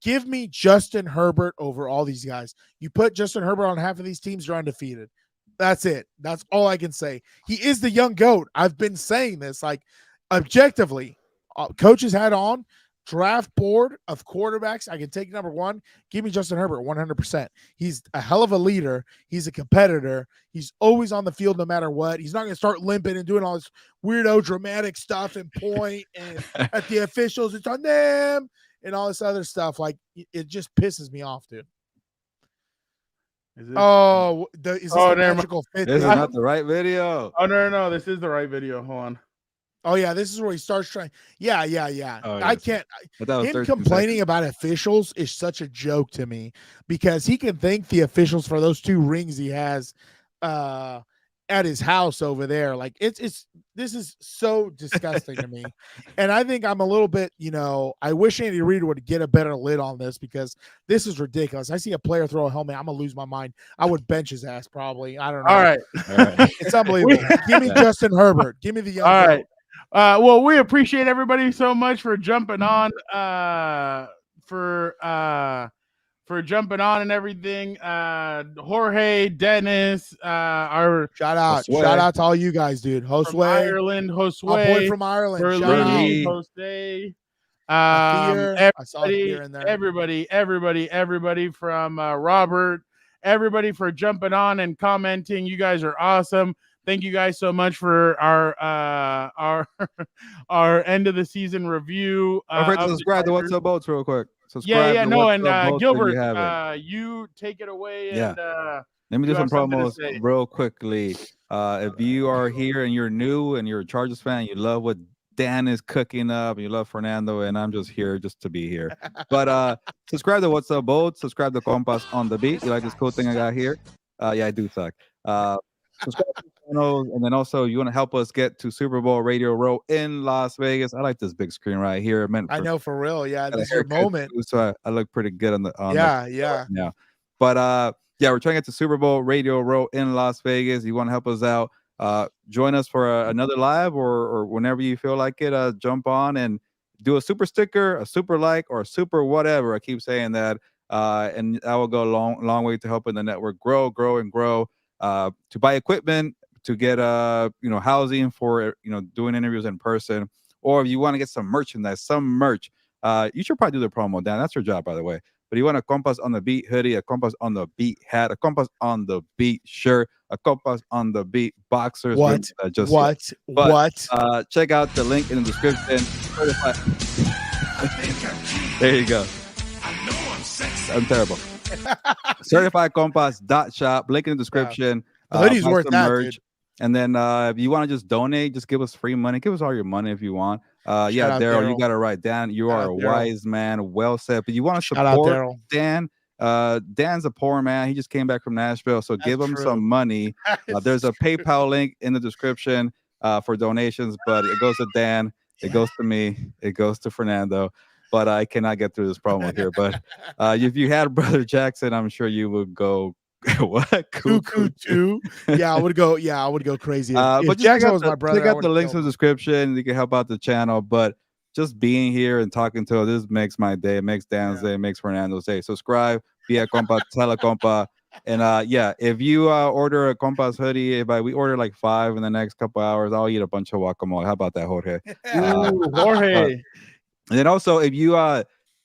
give me Justin Herbert over all these guys. You put Justin Herbert on half of these teams, you're undefeated. That's it. That's all I can say. He is the young GOAT. I've been saying this, like, objectively. Coaches had on draft board of quarterbacks. I can take number 1. Give me Justin Herbert 100%. He's a hell of a leader. He's a competitor. He's always on the field no matter what. He's not going to start limping and doing all this weirdo dramatic stuff and point and at the officials, it's on them and all this other stuff. Like, it just pisses me off, dude. Is this the magical fit? This is not the right video. Oh, no. This is the right video. Hold on. Oh, yeah. This is where he starts trying. Yeah. Oh, I can't. Him complaining about officials is such a joke to me because he can thank the officials for those 2 rings he has at his house over there. Like, this is so disgusting to me. And I think I'm a little bit, you know, I wish Andy Reid would get a better lid on this because this is ridiculous. I see a player throw a helmet, I'm gonna lose my mind. I would bench his ass probably. I don't know. All right. It's unbelievable. Give me Justin Herbert. Give me the young. All right. Well, we appreciate everybody so much for jumping on for jumping on and everything. Jorge, Dennis, our shout out to all you guys, dude. Josue, Ireland, Josue, my boy from Ireland, Berlin, Jose, I saw here and there. Everybody from Robert, everybody for jumping on and commenting. You guys are awesome. Thank you guys so much for our our end of the season review. Don't forget to subscribe to What's Up Boats real quick. Subscribe and Gilbert, you take it away. And let me do some promos real quickly. If you are here and you're new and you're a Chargers fan, you love what Dan is cooking up, and you love Fernando, and I'm just here just to be here. But subscribe to What's Up Boats. Subscribe to Compas on the Beat. You like this cool thing I got here? Yeah, I do suck. Subscribe to the channel, and then also you want to help us get to Super Bowl Radio Row in Las Vegas. I like this big screen right here. I know, for real. Yeah, this is your moment. Too, so I look pretty good on the yeah. But yeah, we're trying to get to Super Bowl Radio Row in Las Vegas. You want to help us out? join us for another live or whenever you feel like it. Jump on and do a super sticker, a super like, or a super whatever. I keep saying that. And that will go a long way to helping the network grow. To buy equipment, to get housing for doing interviews in person, or if you want to get some merchandise, you should probably do the promo, Dan. That's your job, by the way. But you want a Compas on the Beat hoodie, a Compas on the Beat hat, a Compas on the Beat shirt, a Compas on the Beat boxers. What? Check out the link in the description. There you go. I'm terrible. CertifiedCompas.shop. Link in the description. The hoodie's worth that, merch. dude. And then if you want to just donate, just give us free money. Give us all your money if you want. Daryl, you got it right. Dan, you are a wise man. Well said. But you want to support Dan. Dan's a poor man. He just came back from Nashville. So give him some money. There's a PayPal link in the description for donations, but it goes to Dan. It goes to me. It goes to Fernando. But I cannot get through this promo here. But if you had Brother Jackson, I'm sure you would go what? Cuckoo too. Yeah, I would go crazy. But Jackson was my brother. Check out the links in the description. You can help out the channel. But just being here and talking to this makes my day. It makes Dan's day. It makes Fernando's day. Subscribe, be a compa, tell a compa. And if you order a Compas hoodie, we order like 5 in the next couple hours, I'll eat a bunch of guacamole. How about that, Jorge? Jorge. And then also, if you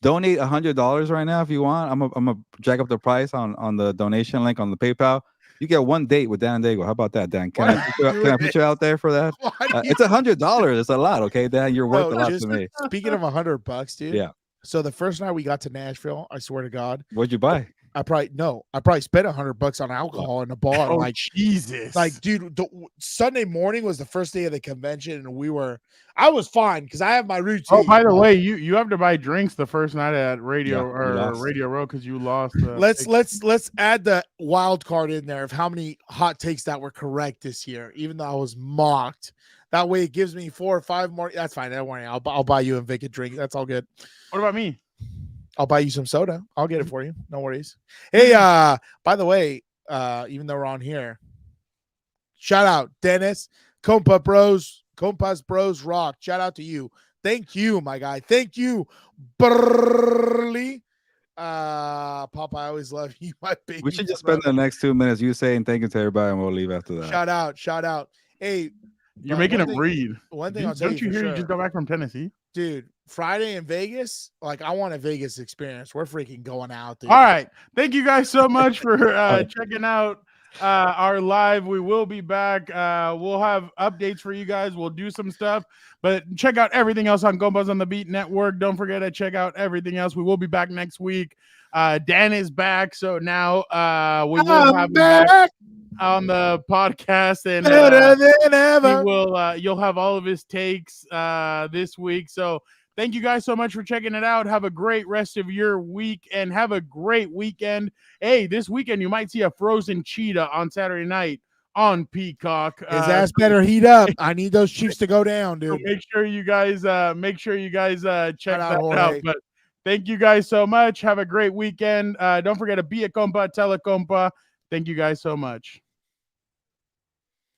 donate $100 right now, if you want, I'm gonna jack up the price on the donation link on the PayPal. You get 1 date with Dan and Daygo. How about that, Dan? Can I put you out there for that? It's $100. It's a lot, okay, Dan. You're worth a lot to me. Speaking of $100, dude. Yeah. So the first night we got to Nashville, I swear to God. What'd you buy? I probably spent $100 on alcohol in a bar. Oh, like Jesus! Like, dude, Sunday morning was the first day of the convention, and I was fine because I have my routine. Oh, by the way, you have to buy drinks the first night at Radio Row because you lost. Let's add the wild card in there of how many hot takes that were correct this year, even though I was mocked. That way, it gives me 4 or 5 more. That's fine. Don't worry. I'll buy you and Vic a drink. That's all good. What about me? I'll buy you some soda. I'll get it for you. No worries. Hey, by the way, even though we're on here, shout out Dennis, Compas Bros Rock. Shout out to you. Thank you, my guy. Thank you, Burley. Pop, I always love you, my baby. We should just spend the next 2 minutes you saying thank you to everybody, and we'll leave after that. Shout out. Hey, you're making him read. One thing I'll tell you. Don't you hear you just got back from Tennessee? Dude, Friday in Vegas, like I want a Vegas experience. We're freaking going out, dude. All right. Thank you guys so much for checking out our live. We will be back. We'll have updates for you guys. We'll do some stuff, but check out everything else on Compas on the Beat Network. Don't forget to check out everything else. We will be back next week. Dan is back, so now we will have him back on the podcast, and better than ever. You'll have all of his takes this week. So thank you guys so much for checking it out. Have a great rest of your week and have a great weekend. Hey, this weekend you might see a frozen cheetah on Saturday night on Peacock. His ass better heat up. I need those Chiefs to go down, dude. So make sure you guys check that out. But thank you guys so much. Have a great weekend. Don't forget to be a compa, tell a compa. Thank you guys so much.